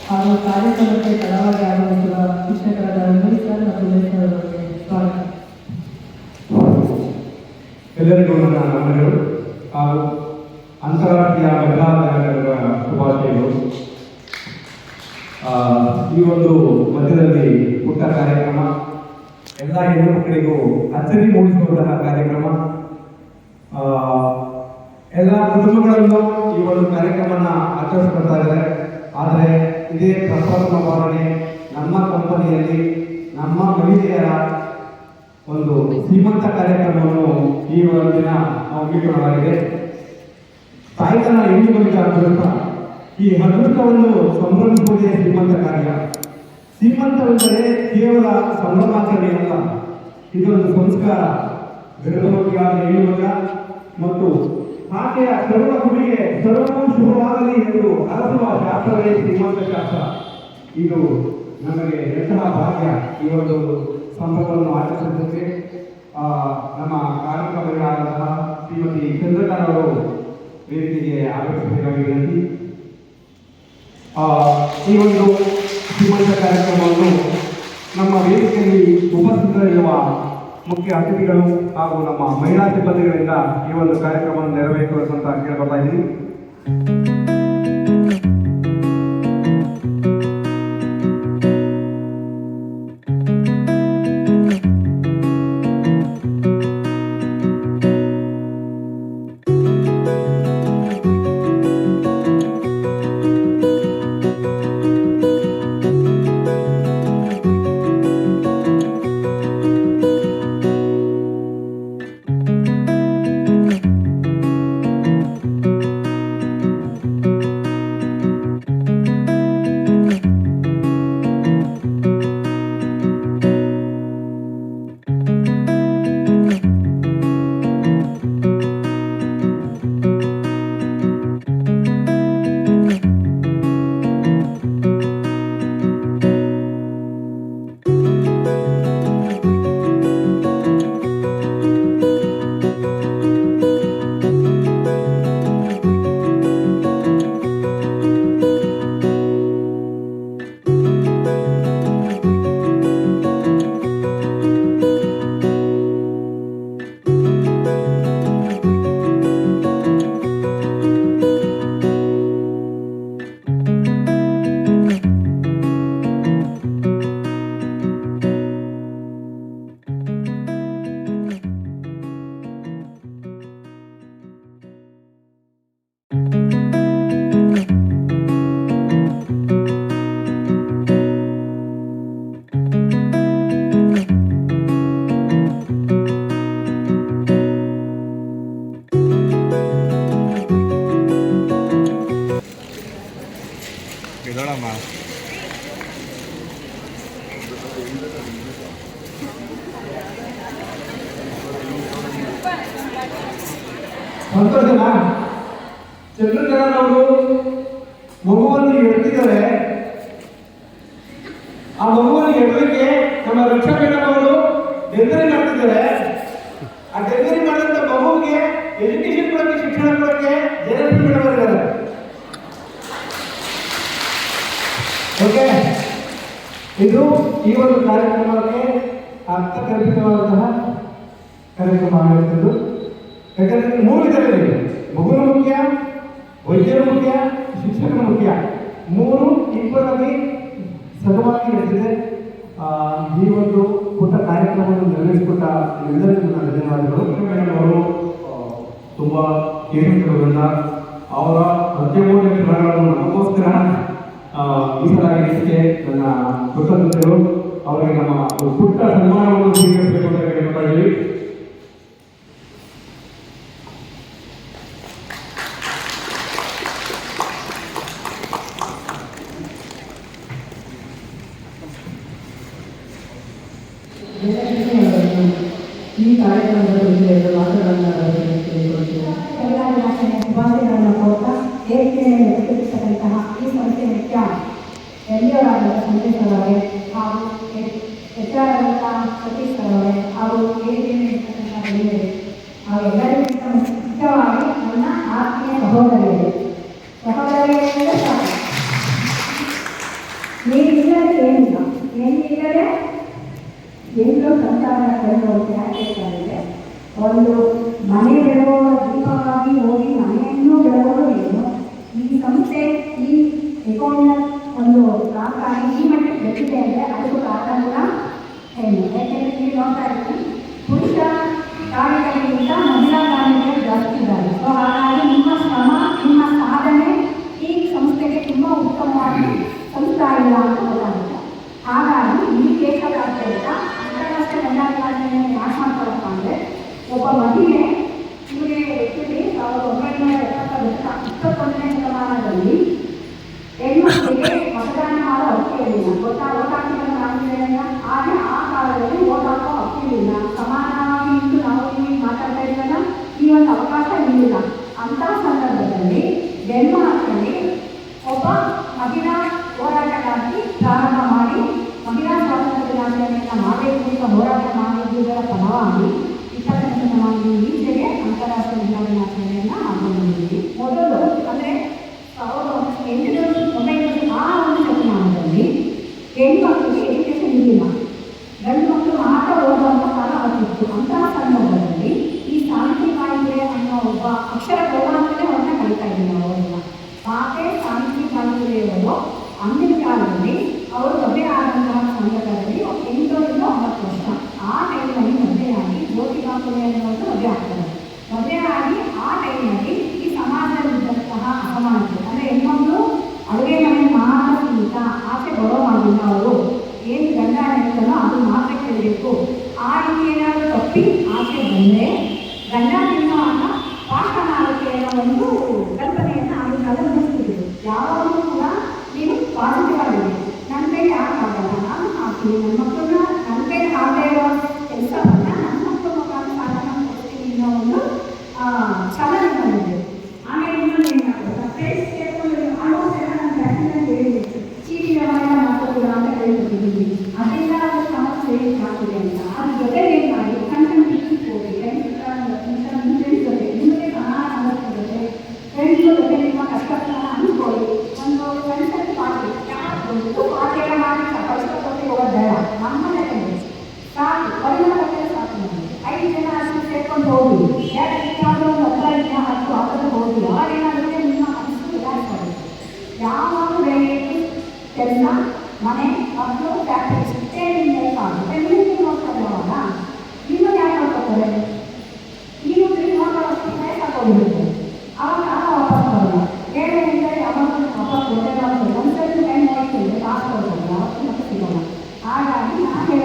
ಹಾಗೂ ಕಾರ್ಯಕ್ರಮಕ್ಕೆ ತಡವಾಗಿ ಆಗಮಿಸುವ ಶಿಕ್ಷಕರಾದ ಉಮೇಶ್ ಸರ್ ಮತ್ತು ಉಮೇಶ್ ಅವರಿಗೆ ಸ್ವಾಗತ. ಎಲ್ಲರಿಗೂ ನನ್ನ ವಂದನೆಗಳು ಹಾಗೂ ಅಂತಾರಾಷ್ಟ್ರೀಯ ಮಹಿಳಾ ದಿನಾಚರಣೆಯ ಶುಭಾಶಯಗಳು. ಈ ಒಂದು ಮಧ್ಯದಲ್ಲಿ ಪುಟ್ಟ ಕಾರ್ಯಕ್ರಮ, ಎಲ್ಲ ಹೆಣ್ಣು ಮಕ್ಕಳಿಗೂ ಅಚ್ಚರಿ ಮೂಡಿಸುವಂತಹ ಕಾರ್ಯಕ್ರಮ. ಎಲ್ಲ ಕುಟುಂಬಗಳಲ್ಲೂ ಈ ಒಂದು ಕಾರ್ಯಕ್ರಮನ ಆಚರಿಸ್ಕೊಳ್ತಾ ಇದ್ದಾರೆ. ಆದರೆ ಇದೇ ಪ್ರಪ್ರಥಮ ಬಾರಿಗೆ ನಮ್ಮ ಕಂಪನಿಯಲ್ಲಿ ನಮ್ಮ ಮಹಿಳೆಯರ ಒಂದು ಶ್ರೀಮಂತ ಕಾರ್ಯಕ್ರಮವನ್ನು ಈ ಒಂದು ದಿನ ಹಮ್ಮಿಕೊಳ್ಳಲಾಗಿದೆ. ತಾಯ್ತನ ಹೆಣ್ಣು ಮಗುವಿನ ಅದೃಷ್ಟ, ಈ ಅದೃಷ್ಟವನ್ನು ಸಂಭ್ರಮಿಸುವುದೇ ಶ್ರೀಮಂತ ಕಾರ್ಯ. ಶ್ರೀಮಂತವೆಂದರೆ ಕೇವಲ ಸಂಭ್ರಮಾಚರಣೆ ಅಲ್ಲ, ಇದೊಂದು ಸಂಸ್ಕಾರ. ಗರ್ಭವತಿಯಾದ ಹೆಣ್ಣು ಮಗ ಮತ್ತು ಆಕೆಯ ಸರ್ವ ಗುಡಿಗೆ ಸರ್ವವೂ ಶುಭವಾಗಲಿ ಎಂದು ಅರಸುವ ಶಾಸ್ತ್ರವೇ ಶ್ರೀಮಂತ ಶಾಸ್ತ್ರ. ಇದು ನಮಗೆ ಎಂತಹ ಭಾಗ್ಯ ಈ ಒಂದು ಸಂಭ್ರಮವನ್ನು ಆಚರಿಸುತ್ತೇವೆ. ನಮ್ಮ ಕಾರ್ಮಿಕ ಮಹಿಳೆಯಾದಂತಹ ಶ್ರೀಮತಿ ಚಂದ್ರಕಾರವರು ವೇದಿಕೆಗೆ ಆಗಮಿಸಬೇಕಾಗಿ ವಿನಂತಿ. ಈ ಒಂದು ಶ್ರೀಮಂತ ಕಾರ್ಯಕ್ರಮವನ್ನು ನಮ್ಮ ವೇದಿಕೆಯಲ್ಲಿ ಉಪಸ್ಥಿತರಿರುವ ಮುಖ್ಯ ಅತಿಥಿಗಳು ಹಾಗೂ ನಮ್ಮ ಮಹಿಳಾ ಸಿಬ್ಬಂದಿಗಳಿಂದ ಈ ಒಂದು ಕಾರ್ಯಕ್ರಮವನ್ನು ನೆರವೇರಿಸಬೇಕು ಅಂತ ಕೇಳ್ಕೊಳ್ತಾ ಇದ್ದೀನಿ. ಸಂತೋಷನಾ? ಚಂದ್ರಕರನವರು ಮಗುವನ್ನು ಎಡ್ತಿದ್ದಾರೆ. ಆ ಮಗುವನ್ನು ಎಡಲಿಕ್ಕೆ ನಮ್ಮ ರಕ್ಷಾ ಮೇಡಮ್ ಅವರು ಡೆಲಿವರಿ ಮಾಡ್ತಿದ್ದಾರೆ. ಆ ಡೆಲಿವರಿ ಮಾಡಿದಂತ ಮಗುವಿಗೆ ಎಜುಕೇಶನ್ ಕೊಡಕ್ಕೆ, ಶಿಕ್ಷಣ ಕೊಡಕ್ಕೆ ಜಯಲಕ್ಷ್ಮಿ ಮೇಡಮ್ ಅವರಿದ್ದಾರೆ. ಓಕೆ, ಇದು ಈ ಒಂದು ಕಾರ್ಯಕ್ರಮಕ್ಕೆ ಅರ್ಥಗರ್ಭಿತವಾದಂತಹ ಕಾರ್ಯಕ್ರಮ ಆಗಿರುತ್ತದೆ. ಯಾಕಂದ್ರೆ 3 ವಿಧಗಳಿವೆ. ಮಗುನು ಮುಖ್ಯ, ವೈದ್ಯರು ಮುಖ್ಯ, ಶಿಕ್ಷಕರು ಮುಖ್ಯ. 3 ಇಬ್ಬರಲ್ಲಿ ಸಗವಾಗಿ ನಡೆದಿದೆ. ಈ ಒಂದು ಪುಟ್ಟ ಕಾರ್ಯಕ್ರಮವನ್ನು ನೆರವೇರಿಸಿಕೊಟ್ಟ ಎಲ್ಲರಿಗೂ ನನ್ನ ಧನ್ಯವಾದಗಳು. ಮೇಡಮ್ ಅವರು ತುಂಬ ಕೇಂದ್ರದಿಂದ ಅವರ ಅತ್ಯಮೂಲ್ಯ ಕ್ಷಣಗಳನ್ನು ನಮಗೋಸ್ಕರ ಮೀಸಲಾಗಿದ್ದಕ್ಕೆ ನನ್ನ ಕೃತಜ್ಞತೆಗಳು. ಅವರಿಗೆ ನಮ್ಮ ಪುಟ್ಟ ಸನ್ಮಾನವನ್ನು ಸ್ವೀಕರಿಸಬೇಕು ಅಂತ ಕೇಳ್ತಾ ಇದ್ದೀವಿ. ಈ ಕಾರ್ಯಕ್ರಮದ ಬಗ್ಗೆ ಮಾತನಾಡಲು ಕೇಳಿಕೊಳ್ತೀನಿ. ಎಲ್ಲರಿಗೂ ಶುಭಾಶಯಗಳನ್ನು ಕೊಡ್ತಾ ಏರಿಕೆಯನ್ನು ವ್ಯಕ್ತಪಡಿಸತಕ್ಕಂತಹ ಈ ಸಂಸ್ಥೆ ಮುಖ್ಯ ಎಲ್ಲಿಯವರಾದ ಸಂದೇಶದವರೇ ಹಾಗೂ ಹೆಚ್ಚಾದಂಥ ಸತೀಶ್ ಅವರೇ ಹಾಗೂ ಏರಿಕೆಯನ್ನು ಇರ್ತಕ್ಕಂಥ ಹಿರಿಯರೇ ಹಾಗೂ ಎಲ್ಲರಿಗಿಂತ ಮುಖ್ಯವಾಗಿ ನನ್ನ ಆತ್ಮೀಯ ಸಹೋದರಿಯರೇ ಸಾಕು. ನೀರಿಲ್ಲದೆ ಏನಿಲ್ಲ, ಏನಿಲ್ಲದೆ ಎಲ್ಲೋ ಸಂಸಾರ ಕಳೆದೋಗಿ ಆಗ್ಬೇಕಾಗಿದೆ. ಒಂದು ಮನೆ ಬೆಳಗುವ ದೀಪವಾಗಿ ಹೋಗಿ ಮನೆಯನ್ನು ಬೆಳಗೋದು ಏನು. ಈ ಸಂಸ್ಥೆ ಈ ಎಕೌಂಟ್ ಒಂದು ಕಾರಣ ಈ ಮಟ್ಟಿಗೆ ಬೆಟ್ಟಿದೆ ಅಂದರೆ ಅದಕ್ಕೂ ಕಾರಣ ಕೂಡ ಹೆಣ್ಣು. ಯಾಕೆಂದರೆ ನೀವು ನೋಡ್ತಾ ಇದ್ದೀನಿ, ಪುರುಷ ಕಾರ್ಯಗಳಿಗಿಂತ ಮಹಿಳಾ ಕಾರ್ಯಗಳು ಜಾಸ್ತಿ ಇದ್ದಾರೆ. ಸೊ ಹಾಗಾಗಿ ನಿಮ್ಮ ಶ್ರಮ, ನಿಮ್ಮ ಸಾಧನೆ ಈ ಸಂಸ್ಥೆಗೆ ತುಂಬ ಉತ್ತಮವಾಗಿ ಸಂಸ್ಥೆ ಇಲ್ಲ ಅಂತ ಗೊತ್ತಾಗುತ್ತೆ. ಹಾಗಾಗಿ ಈ ದೇಶದಾದ್ಯಂತ ಅಂತಾರಾಷ್ಟ್ರೀಯ ಮಹಿಳಾ ದಿನಾಚರಣೆಯನ್ನು ಯಾಕೆ ಮಾಡ್ಕೊಳಪ್ಪ ಅಂದರೆ, ಒಬ್ಬ ಮಹಿಳೆ ಇವರಿಗೆ ವ್ಯಕ್ತಿಗೆ 1921ನೇ ಶತಮಾನದಲ್ಲಿ ಹೆಣ್ಮಕ್ಳಿಗೆ ಮತದಾನ ಮಾಡೋ ಹಕ್ಕು ಇರಲಿಲ್ಲ. ಓಟ್ ಹಾಕಿದ್ರೆ ನಾವಿಲ್ಲ. ಆದರೆ ಆ ಕಾಲದಲ್ಲಿ ಓಟ್ ಹಾಕೋ ಹಕ್ಕು ಇರಲಿಲ್ಲ. ಸಮಾನವಾಗಿ ಇಂದು ನಾವು ನೀವು ಮಾತಾಡ್ತಾ ಇದ್ದಾಗ ಈ ಒಂದು ಅವಕಾಶ ಇರಲಿಲ್ಲ. ಅಂತಹ ಸಂದರ್ಭದಲ್ಲಿ ಡೆನ್ಮಾರ್ಕ್ನಲ್ಲಿ ಒಬ್ಬ ಮಹಿಳಾ ಹೋರಾಟಗಾರ್ತಿ ಪ್ರಾರಂಭ ಮಾಡಿ ಮಹಿಳಾ ಸ್ವಾತಂತ್ರ್ಯ ದಿನಾಚರಣೆಯನ್ನು ಮಾಡಬೇಕು ಅಂತ ಹೋರಾಟ ಮಾಡಿದ್ದುದರ ಫಲವಾಗಿ 20ನೇ ಶತಮಾನದ ಈಚೆಗೆ ಅಂತಾರಾಷ್ಟ್ರೀಯ ಮಹಿಳಾ ದಿನಾಚರಣೆಯನ್ನು ಮಾಡಿಕೊಂಡಿದ್ದೀವಿ. ಮೊದಲು ಅಂದರೆ 1890 ಆ ಒಂದು ಶತಮಾನದಲ್ಲಿ ಹೆಣ್ಮಕ್ಳಿಗೆ ಎಜುಕೇಷನ್ ಇರಲಿಲ್ಲ. ಗಂಡು ಮಕ್ಕಳು ಮಾತ್ರ ಓದುವಂಥ ಕಾಲ ಆಗಿತ್ತು. ಅಂತಹ ಸಂದರ್ಭದಲ್ಲಿ ಈ ಸಾವಿತ್ರಿಬಾಯಿ ಅನ್ನೋ ಒಬ್ಬ ಅಕ್ಷರ ಗೌರವನೇ ಅವ್ರನ್ನ ಕಲಿತಾ ಇದ್ದೀವಿ ನಾವು. ಅವ್ರನ್ನ ಮಾತೆ ಸಾವಿತ್ರಿಬಾಯಿ ಅವರು ಅಂದಿನ ಕಾಲದಲ್ಲಿ ಅವರು ಮದುವೆ ಆದಂತಹ ಸಂದರ್ಭದಲ್ಲಿ 8 ರಿಂದ 9 ವರ್ಷ ಆ ಟೈಮಲ್ಲಿ ಮದುವೆಯಾಗಿ ಜ್ಯೋತಿಬಾಪುರೆ ಅನ್ನೋದು ಮದುವೆ ಆಗ್ತಾರೆ. ಮದುವೆ ಆಗಿ ಆ ಟೈಮಲ್ಲಿ ಈ ಸಮಾಜದಲ್ಲಿದ್ದಂತಹ ಅಸಮಾನತೆ ಅಂದರೆ ಹೆಣ್ಮಕ್ಳು ಅಡುಗೆ ಮನೆ ಮಾತ್ರ ಸೀಮಿತ, ಆಸೆ ಬರೋ ಮಾಡಿಲ್ಲ. ಅವರು ಏನು ಗಂಡ ಹೇಳ್ತಾರೋ ಅದು ಮಾತ್ರ ಕೇಳಬೇಕು. ಆ ರೀತಿ ಏನಾದರೂ ತಪ್ಪಿ ಆಸೆ ಬಂದರೆ ಗಂಡ ತಿನ್ನುವಾಗ ಪಾಠ ಮಾಡೋಕ್ಕೆ ಅನ್ನೋ ಒಂದು ಕಲ್ಪನೆಯನ್ನು ಆಗಿನ ಕಾಲ ಮುಗಿಸ್ತಿದ್ರು. ಯಾವಾಗಲೂ ಕೂಡ ನೀನು ಪಾಸಿಟಿವ್ ಆಗಿದೆ, ನನ್ನ ಕೈಲಿ ಯಾಕಾಗಲ್ಲ, ನಾನು ಹಾಕ್ತೀನಿ, ನನ್ನ ಮಕ್ಕಳನ್ನ ನನ್ನ ಕೈಲಿ ಆಗದೇ ಇರೋ ಕೆಲಸವನ್ನು ನನ್ನ ಮಕ್ಕಳ ಮುಖಾಂತರ ಸಾಧನ ಕೊಡ್ತೀನಿ ಅನ್ನೋ ಒಂದು ಚಾಲನೆ ಬಂದಿದೆ. ಆಮೇಲೆ ಇನ್ನೊಂದು ಏನಾಗುತ್ತೆ, ಫ್ರೆಂಡ್ಸ್ ಕೇಳ್ಕೊಂಡು ಆಲ್ಮೋಸ್ಟ್ ಎಲ್ಲ ನನ್ನ ಫ್ಯಾಮಿಲಿಯಲ್ಲಿ ಹೇಳಿದೆ, ಚೀಟಿ ವ್ಯವಹಾರ ಮಾಡ್ಕೋತೀರಾ ಅಂತ ಹೇಳ್ಕೊಟ್ಟಿದ್ದೀವಿ. ಅದರಿಂದ ಅದು ಸಮಸ್ಯೆ ಆಗ್ತದೆ ಅಂತ. ಅದ್ರ ಜೊತೆ ಏನು ಮಾಡಿ ಸಣ್ಣ ಹೋಗಿ ಫ್ರೆಂಡ್ಸ್ ಜೊತೆ ನಿಮಗೆ ಸಮಾನ ಅನ್ನಿಸ್ತದೆ. ಫ್ರೆಂಡ್ಸ್ ಜೊತೆ ನಿಮ್ಮ ಕಷ್ಟವನ್ನು ಅನ್ಕೊಳ್ಳಿ. ಒಂದು ಸಣ್ಣ ಪಾರ್ಟಿ ಯಾವುದು ಪಾರ್ಟಿ ಎಲ್ಲ ಮಾಡಿ ಕಷ್ಟಪಟ್ಟು ಹೋಗೋದು ಬೇಡ. ನಮ್ಮನೆ ಸಾಕು, ಪರಿಣಾಮಕ್ಕೆ ಸಾಕು. ನಮಗೆ 5 ಜನ ಅಷ್ಟು ಸೇರ್ಕೊಂಡು ಹೋಗಿ ಯಾವುದೋ ಒಂದು 15 ದಿನ 10 ಆದರೂ ಹೋಗಿ ಅವಾಗೇನಾಗುತ್ತೆ, ನಿಮ್ಮ ಮನಸ್ಸು ಇದಾಗ್ತದೆ. ಯಾವಾಗ ಬೆಳೆಯಿತು ಕೆಲಸ, ಮನೆ, ಮಕ್ಕಳು, ಫ್ಯಾಕ್ಟ್ರಿ ಸುತ್ತೇ ನಿಮ್ಮ ಆಗುತ್ತೆ. ನೀವು ನೋಡ್ತಾರೆ ಅವಾಗ ಇನ್ನೂ ಯಾರು ನೋಡ್ಕೊತಾರೆ? ನೀವು ನೋಡೋಷ್ಟು ಸಾಕೋಗಿರುತ್ತೆ. ಅವಾಗ ವಾಪಸ್ ಬರೋಲ್ಲ. ಬೇರೆ ಅಂದರೆ ಅವಾಗ ವಾಪಸ್ ಹೋದಾಗ ಒಂದ್ಸರಿ ಟೈಮ್ ಹೋಗ್ತಿದ್ರೆ ಕಾಸು ಕೊಡ್ತಾರೆ, ಅವತ್ತು ಮತ್ತೆ ಸಿಗೋಲ್ಲ. ಹಾಗಾಗಿ ನಾನು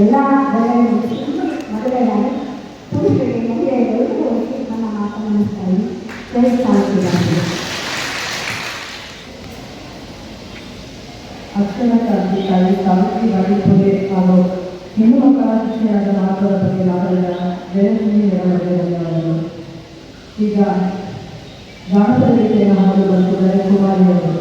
ಎಲ್ಲ ಮೊದಲೇ ನಾನು ಪುರುಷರಿಗೆ ಮಹಿಳೆಯರಿಗೂ ನನ್ನ ಮಾತನ್ನು ತಿಳಿಸ್ತಾಯಿದ್ದಾರೆ. ಅಕ್ಷರ ಕ್ರಾಂತಿಕಾರಿ ಸಾವಿತ್ರಿಬಾಯಿ ಫುಲೆ ಹಾಗೂ ಹೆಣ್ಣು ಮಕ್ಕಳ ಶಿಕ್ಷಣದ ಮಹತ್ವದ ಬಗ್ಗೆ ಮಾತಾಡಿದ ಜಯಲಕ್ಷ್ಮಿ ಧನ್ಯವಾದಗಳು. ಈಗ ಜಾನಪದ ಗೀತೆಯನ್ನು ಹಾಡಲು ಬಂದಿದ್ದಾರೆ ಕುಮಾರಿಯವರು.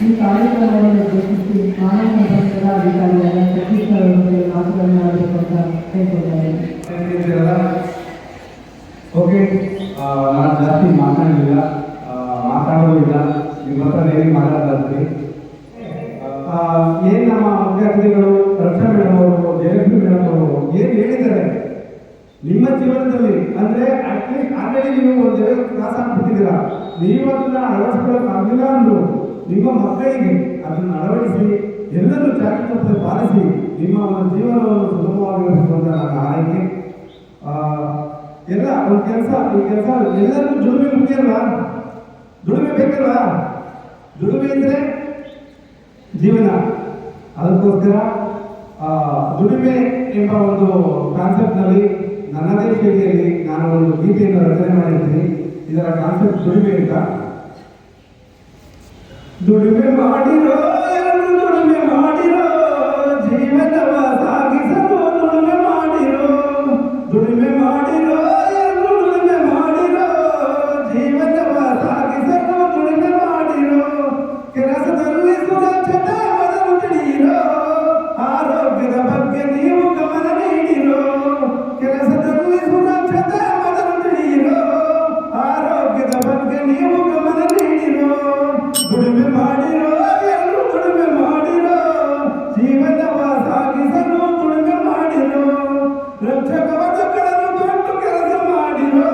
ಈ ಕಾರ್ಯಕ್ರಮವನ್ನು ಉದ್ದೇಶಿಸಿ ಮಾನವ ಸಂಪನ್ಮೂಲ ಅಧಿಕಾರಿಯಾದ ಸತೀಶ್ ಅವರೊಂದಿಗೆ ಮಾತುಗಳನ್ನು ಆಡಬೇಕು ಅಂತ ಹೇಳ್ತಿದ್ದಾರೆ. ಓಕೆ, ನಾನು ಜಾಸ್ತಿ ಮಾತಾಡೋದಿಲ್ಲ, ನಿಮ್ಮ ಹತ್ರ ಏನೇ ಮಾತಾಡ್ತೀನಿ. ಏನು ನಮ್ಮ ಮುಖ್ಯ ಅತಿಥಿಗಳು ರಕ್ಷಾ ಮೇಡಮ್ ಅವರು, ಜಯಲಕ್ಷ್ಮಿ ಮೇಡಮ್ ಅವರು ಏನು ಹೇಳಿದ್ದಾರೆ ನಿಮ್ಮ ಜೀವನದಲ್ಲಿ, ಅಂದರೆ ಅಟ್ಲೀಸ್ಟ್ ಆಲ್ರೆಡಿ ನೀವು ಒಂದು ಜನ ಕ್ಲಾಸ್ ಆಗ್ಬಿಟ್ಟಿದ್ದೀರಾ, ನೀವು ಅದನ್ನು ಅಳವಡಿಸ್ಕೊಳ್ಳೋಕ್ಕಾಗಲಿಲ್ಲ ಅಂದರು ನಿಮ್ಮ ಮಕ್ಕಳಿಗೆ ಅದನ್ನು ಅಳವಡಿಸಿ ಎಲ್ಲರೂ ಜಾಗೃತಿ ಪಾಲಿಸಿ ನಿಮ್ಮ ಒಂದು ಜೀವನವನ್ನು ಸುಗಮವಾಗಿರಬೇಕು ಅಂತ ನನ್ನ ಆರೈಕೆ. ಎಲ್ಲ ಒಂದು ಕೆಲಸ, ಈ ಕೆಲಸ ಎಲ್ಲರಿಗೂ ದುಡಿಮೆ ಮುಖ್ಯ ಅಲ್ವಾ? ದುಡಿಮೆ ಬೇಕಲ್ವಾ? ದುಡಿಮೆ ಇದ್ದರೆ ಜೀವನ. ಅದಕ್ಕೋಸ್ಕರ ದುಡಿಮೆ ಎಂಬ ಒಂದು ಕಾನ್ಸೆಪ್ಟ್ನಲ್ಲಿ ನನ್ನದೇ ಶೈಲಿಯಲ್ಲಿ ನಾನು ಒಂದು ಗೀತೆಯನ್ನು ರಚನೆ ಮಾಡಿದ್ದೀನಿ. ಇದರ ಕಾನ್ಸೆಪ್ಟ್ ದುಡಿಮೆ ಅಂತ. ದುಡಿಮೆ ಮಾಡಿರೋ ಎರಡು ದುಡಿಮೆ ಮಾಡಿರೋ ಜೀವನವ ಸಾಗಿಸಲು ದುಡಿಮೆ ಮಾಡಿರೋ, ದುಡಿಮೆ ಮಾಡಿರೋ ಎರಡು ದುಡಿಮೆ ಮಾಡಿರೋ ಜೀವನವ ಸಾಗಿಸಲು ದುಡಿಮೆ ಮಾಡಿರೋ, ಕೆಲಸದಲ್ಲಿ ಸುರಕ್ಷತೆ ಮೊದಲು ತಿಳಿಯಿರೋ, ಆರೋಗ್ಯದ ಬಗ್ಗೆ ನೀವು ಗಮನ ನೀಡಿರೋ, ಕೆಲಸದಲ್ಲಿ ಸುರಕ್ಷತೆ ಮೊದಲು ತಿಳಿಯಿರೋ, ಆರೋಗ್ಯದ ಬಗ್ಗೆ ನೀವು ಗಮನ ನೀಡಿರೋ, ದುಡಿಮೆ ಮಾಡಿರೋ ಎಲ್ಲರೂ ದುಡಿಮೆ ಮಾಡಿರೋ ಜೀವನವ ಸಾಗಿಸಲು ದುಡಿಮೆ ಮಾಡಿರೋ, ರಕ್ಷಕವಚಗಳನ್ನು ತೊಟ್ಟು ಕೆಲಸ ಮಾಡಿರೋ,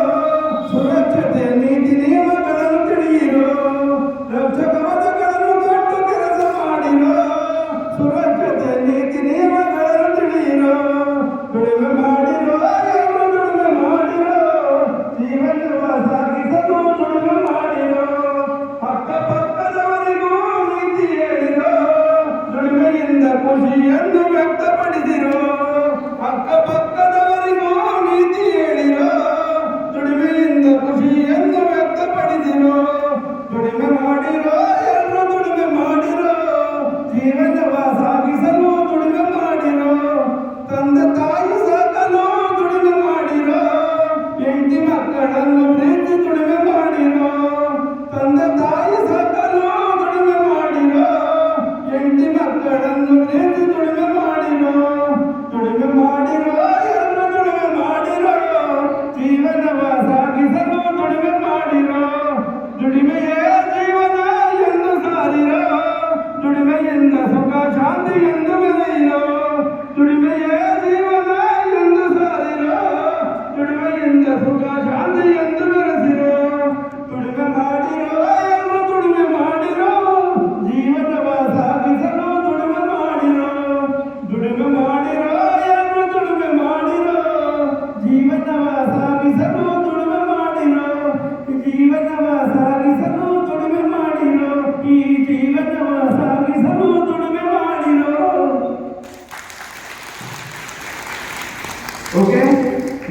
ಸುರಕ್ಷತೆ ನೀತಿ ನಿಯಮಗಳನ್ನು ತಿಳಿಯಿರೋ, ರಕ್ಷಕವಚಗಳನ್ನು ತೊಟ್ಟು ಕೆಲಸ ಮಾಡಿರೋ, ಸುರಕ್ಷತೆ ನೀತಿ ನಿಯಮಗಳನ್ನು ತಿಳಿಯಿರೋ, ದುಡಿಮೆ ಮಾಡಿರೋ ಎಲ್ಲರೂ ದುಡಿಮೆ ಮಾಡಿರೋ ಜೀವನವ ಸಾಗಿಸಲು ದುಡಿಮೆ ಮಾಡಿರೋ, ಅಕ್ಕಪಕ್ಕದವರಿಗೂ ನೀತಿ ಹೇಳಿರೋ, ದುಡಿಮೆಯಿಂದ ಖುಷಿಯನ್ನು ವ್ಯಕ್ತಪಡಿಸಿರೋ, ಅಕ್ಕಪಕ್ಕದವರಿಗೂ ನೀತಿ ಹೇಳಿರೋ, ದುಡಿಮೆಯಿಂದ ಖುಷಿಯನ್ನು ವ್ಯಕ್ತಪಡಿಸಿರೋ, ದುಡಿಮೆ ಮಾಡಿರೋ ಎಲ್ಲರೂ ದುಡಿಮೆ ಮಾಡಿರೋ ಜೀವನವ ಸಾಗಿಸಲು ದುಡಿಮೆ ಮಾಡಿರೋ, ತಂದೆ ತಾಯಿ ಸಾಕಲು ದುಡಿಮೆ ಮಾಡಿರೋ, ಹೆಂಡತಿ ಮಕ್ಕಳನ್ನು ಪ್ರೀತಿ ದುಡಿಮೆ ಮಾಡಿರೋ, ತಂದೆ ತಾಯಿ ಸಾಕಲು ದುಡಿಮೆ ಮಾಡಿರೋ, ಹೆಂಡತಿ ಮಕ್ಕಳನ್ನು ಪ್ರೀತಿ ದುಡಿಮೆ ಮಾಡಿರೋ, ದುಡಿಮೆ ಮಾಡಿರೋ ಎಲ್ಲರೂ ದುಡಿಮೆ ಮಾಡಿರೋ ಜೀವನವ ಸಾಗಿಸಲು ದುಡಿಮೆ ಮಾಡಿರೋ, ದುಡಿಮೆಯೇ ಜೀವನ ಎಂದು ಸಾರಿರೋ, ದುಡಿಮೆಯಿಂದ ಸುಖ ಶಾಂತಿ ಎಂದು ಬೆಳೆಯಿರೋ, ದುಡಿಮೆಯೇ ಜೀವನ ಎಂದು ಸಾರಿರೋ, ದುಡಿಮೆಯಿಂದ ಸುಖ ಶಾಂತಿ ಎಂದು ಬೆಳೆಸಿರೋ, ದುಡಿಮೆ ಮಾಡಿರೋ ಎಲ್ಲರೂ ದುಡಿಮೆ ಮಾಡಿರೋ ಜೀವನವ ಸಾಗಿಸಲು ದುಡಿಮೆ ಮಾಡಿರೋ, ದುಡಿಮೆ ಮಾಡಿರೋ ಎಲ್ಲರೂ ದುಡಿಮೆ ಮಾಡಿರೋ ಜೀವನವ ಸಾಗಿಸಲು ದುಡಿಮೆ ಮಾಡಿರೋ, ಜೀವನವ ಸಾಗಿಸಲು ದುಡಿಮೆ ಮಾಡಿರೋ, ಈ ಜೀವನವ ಸಾಗಿಸಲು ದುಡಿಮೆ ಮಾಡಿರೋ. ಓಕೆ,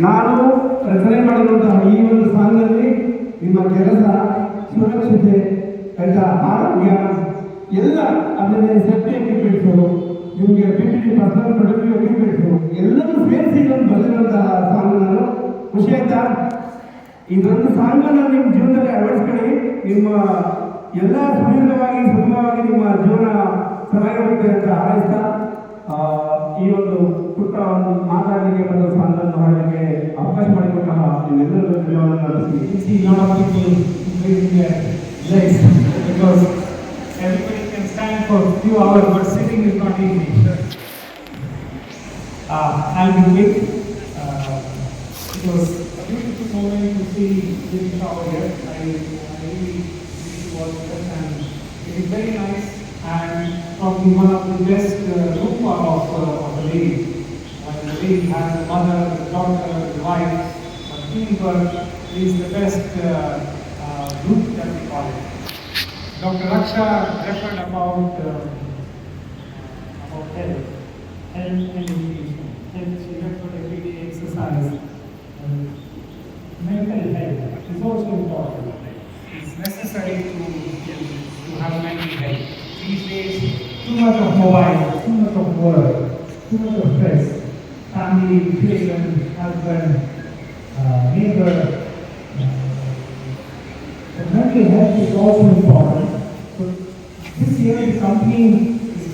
ನಾನು ರಚನೆ ಮಾಡಿರುವಂತಹ ಈ ಒಂದು ಸಾಂಗ್ನಲ್ಲಿ ನಿಮ್ಮ ಕೆಲಸ, ಸುರಕ್ಷತೆ, ಆಯ್ತಾ, ಆರೋಗ್ಯ ಎಲ್ಲ, ಆಮೇಲೆ ಸೇಫ್ಟಿ ಎಕ್ವಿಪ್ಮೆಂಟ್ಸು, ನಿಮಗೆ PPT ಪರ್ಸನಲ್ ಪ್ರೊಟೆಕ್ಟಿವ್ ಎಕ್ವಿಪ್ಮೆಂಟ್ಸು ಎಲ್ಲರೂ ಸೇರಿಸಿ ಇದನ್ನು ಬರೆದಿರುವಂತಹ ಸಾಂಗ್. ನಾನು ಖುಷಿ ಆಯ್ತಾ? ಇದೊಂದು ಸಾಂಗನ್ನು ನಿಮ್ಮ ಜೀವನದಲ್ಲಿ ಅಳವಡಿಸ್ಕೊಳ್ಳಿ. ನಿಮ್ಮ ಎಲ್ಲ ಸುದೀರ್ಘವಾಗಿ ಸುಗಮವಾಗಿ ನಿಮ್ಮ ಜೀವನ ಚೆನ್ನಾಗಿರುತ್ತೆ ಅಂತ ಹಾರೈಸ್ತಾ ಈ ಒಂದು ಪುಟ್ಟ ಒಂದು ಮಾತಾಡಲಿಕ್ಕೆ ಮತ್ತು ಸಾಂಗನ್ನು ಹಾಡಲಿಕ್ಕೆ ಅವಕಾಶ ಮಾಡಿಕೊಟ್ಟ ನಿಮ್ಮೆಲ್ಲರಿಗೂ ಧನ್ಯವಾದ ನಡೆಸಿ See a lot of people raising their legs because everybody can stand for a few hours, but sitting is not easy. I'll be quick. It was a beautiful moment to see this shower here. I really was there, and it is very nice and probably one of the best rupa of the lady. When the lady has a mother, a daughter, a wife, a teamwork is the best group that we call it. Dr. Raksha referred about health and education. Health, she referred everyday exercise. Mental health is also important. It's necessary to have mental health. These days, too much of mobile, too much of work, too much of stress. Family, children, husband, neighbor. The mental health is also important. So this year the company is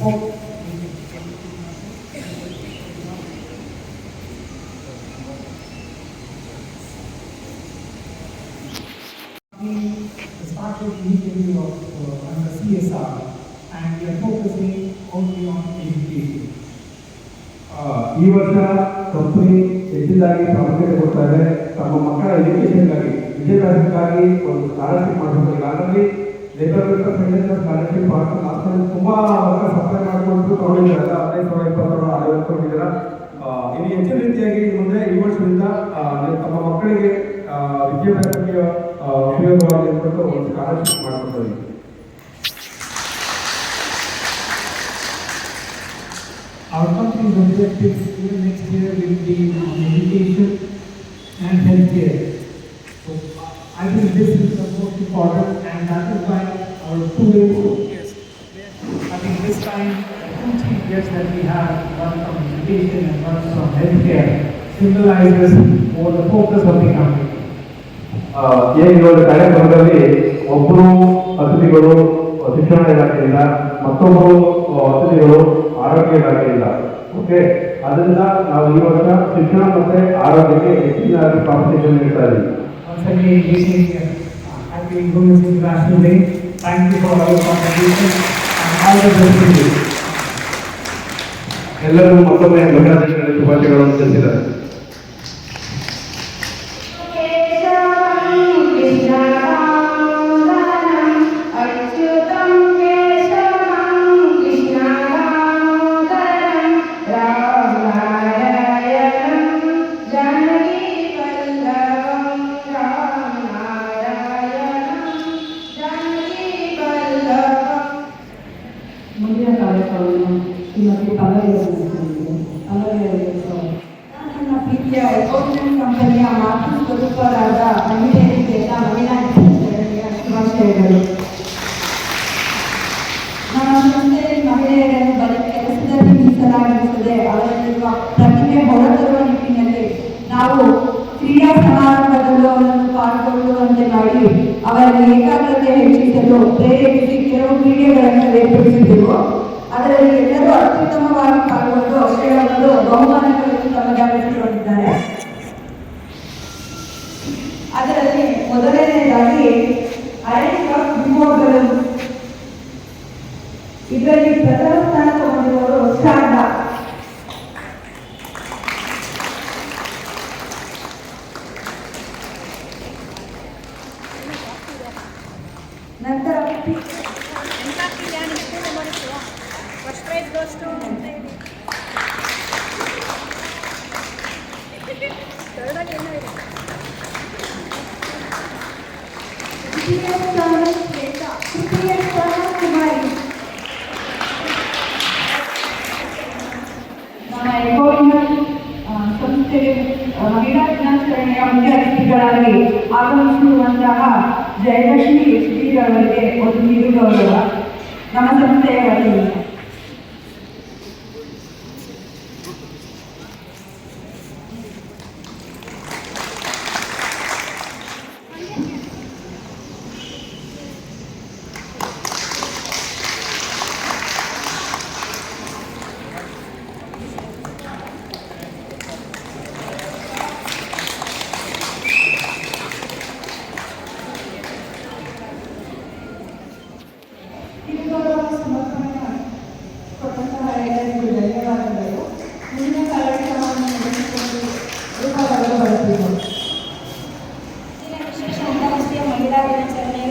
started initiative of under CSR, and we are focusing only on education. ಈ ವರ್ಷ ಕಂಪನಿ ಹೆಚ್ಚಿನದಾಗಿ ಪ್ರಾಮುಖ್ಯತೆ ಕೊಡ್ತಾರೆ. ತಮ್ಮ ಮಕ್ಕಳ ಎಜುಕೇಷನ್ಗಾಗಿ ವಿದ್ಯಾಭ್ಯಾಸಕ್ಕಾಗಿ ಒಂದು ಸ್ಕಾಲರ್ಶಿಪ್ ಮಾಡಬೇಕು. ಈಗಾಗಲೇ ಲೇಬರ್ ವೆಲ್ಫೇರ್ ಫೌಂಡೇಶನ್ ಸ್ಕಾಲರ್ಶಿಪ್ ಮಾಡ್ಕೊಂಡು ತುಂಬ ವರ್ಗ ಸಪ್ಲೈ ಮಾಡಿಕೊಂಡು ತೊಗೊಂಡಿದ್ದಾರೆ. 15,000, 20,000 ಕೊಟ್ಟಿದ್ದಾರೆ. ಇದು ಹೆಚ್ಚಿನ ರೀತಿಯಾಗಿ ಮುಂದೆ ಈ ವರ್ಷದಿಂದ ತಮ್ಮ ಮಕ್ಕಳಿಗೆ ವಿದ್ಯಾಭ್ಯಾಸಕ್ಕೆ ಉಪಯೋಗವಾಗಿ ಅಂದ್ಬಿಟ್ಟು ಒಂದು ಸ್ಕಾಲರ್ಶಿಪ್ ಮಾಡ್ಕೊಳ್ತಾರೆ. Our company's objectives even next year will be on education and healthcare. So I think this is the most important, and that is why our two guests. I think this time the 2 chief guests that we have, one from education and one from healthcare, symbolizes more the focus of the company. ಈ ಒಂದು ಕಾರ್ಯಕ್ರಮದಲ್ಲಿ ಒಬ್ಬರು ಅತಿಥಿಗಳು ಶಿಕ್ಷಣ ಇಲಾಖೆಯಿಂದ, ಮತ್ತೊಬ್ಬರು ಅತಿಥಿಗಳು ಆರೋಗ್ಯ ಇಲಾಖೆಯಿಂದ. ಓಕೆ, ಅದರಿಂದ ನಾವು ಈ ವರ್ಷ ಶಿಕ್ಷಣ ಮತ್ತೆ ಆರೋಗ್ಯಕ್ಕೆ ಹೆಚ್ಚಿನ ಪ್ರಾಮುಖ್ಯತೆ ನೀಡ್ತಾ ಇದ್ದೀವಿ. Once again, wishing happy Women's International Day. Thank you for all your contribution and all the best to you. ಎಲ್ಲರೂ ಮತ್ತೊಮ್ಮೆ ಮಹಿಳಾ ದಿನದ ಶುಭಾಶಯಗಳನ್ನು ತಿಳಿಸಿದ್ದಾರೆ. ಮುಂದಿನ ಕಾರ್ಯಕ್ರಮವನ್ನು ಶ್ರೀಮತಿ ನನ್ನ ಪ್ರೀತಿಯ ಎಕೋಸಿಸ್ಟಮ್ ಕಂಪನಿಯ ಮಾತೃ ಸ್ವರೂಪರಾದ ಮಹಿಳೆಯರಿಗೆಲ್ಲ ಮಹಿಳಾ ದಿನಾಚರಣೆಯ ಶುಭಾಶಯಗಳು. ನಮ್ಮ ಸಂಸ್ಥೆಯಲ್ಲಿ ಮಹಿಳೆಯರನ್ನು ಬರೀ ಕೆಲಸದಲ್ಲಿ ಮೀಸಲಾಗಿರುತ್ತದೆ, ಅವರಲ್ಲಿರುವ ಪ್ರತಿಭೆ ಹೊರತರುವ ನಿಟ್ಟಿನಲ್ಲಿ ನಾವು ಕ್ರೀಡಾ ಸಮಾರಂಭದಲ್ಲೂ ಅವರನ್ನು ಪಾಲ್ಗೊಳ್ಳುವಂತೆ ಮಾಡಿ ಅವರಲ್ಲಿ ಏಕಾಗ್ರತೆ ಹೆಚ್ಚಿಸಲು ಪ್ರೇರೇಪಿಸಿ ಕೆಲವು ಕ್ರೀಡೆಗಳನ್ನು ಏರ್ಪಡಿಸಿದ್ದೆವು. ಅದರಲ್ಲಿ ಎಲ್ಲರೂ ಅತ್ಯುತ್ತಮವಾಗಿ ಪಾಲ್ಗೊಂಡು ಕೆಲವರು ಬಹುಮಾನಗಳನ್ನು ತಮ್ಮದಾಗಿಸಿಕೊಂಡಿದ್ದಾರೆ. ಅದರಲ್ಲಿ ಮೊದಲನೆಯದಾಗಿ ಐರನ್ ಕಪ್ ರಿಮೋಟ್ಗಳು. ಇದರಲ್ಲಿ ಪ್ರಥಮ ಸ್ಥಾನ ತಗೊಂಡಿರುವವರು ಶಾರದಾ. ನಂತರ ತೃತೀಯ ಸ್ಥಾನ ಕುಮಾರಿ. ನಮ್ಮ ಎಕೋವಿನಲ್ ಸಂಸ್ಥೆ ಮಹಿಳಾ ದಿನಾಚರಣೆಯ ಮುಖ್ಯ ಅತಿಥಿಗಳಾಗಿ ಆಗಮಿಸಿರುವಂತಹ ಜಯಲಕ್ಷ್ಮಿ HD ಅವರಿಗೆ ಒಂದು ಕಿರು ಗೌರವ ನಮ್ಮ ಸಂಸ್ಥೆಯ ವತಿಯಿಂದ.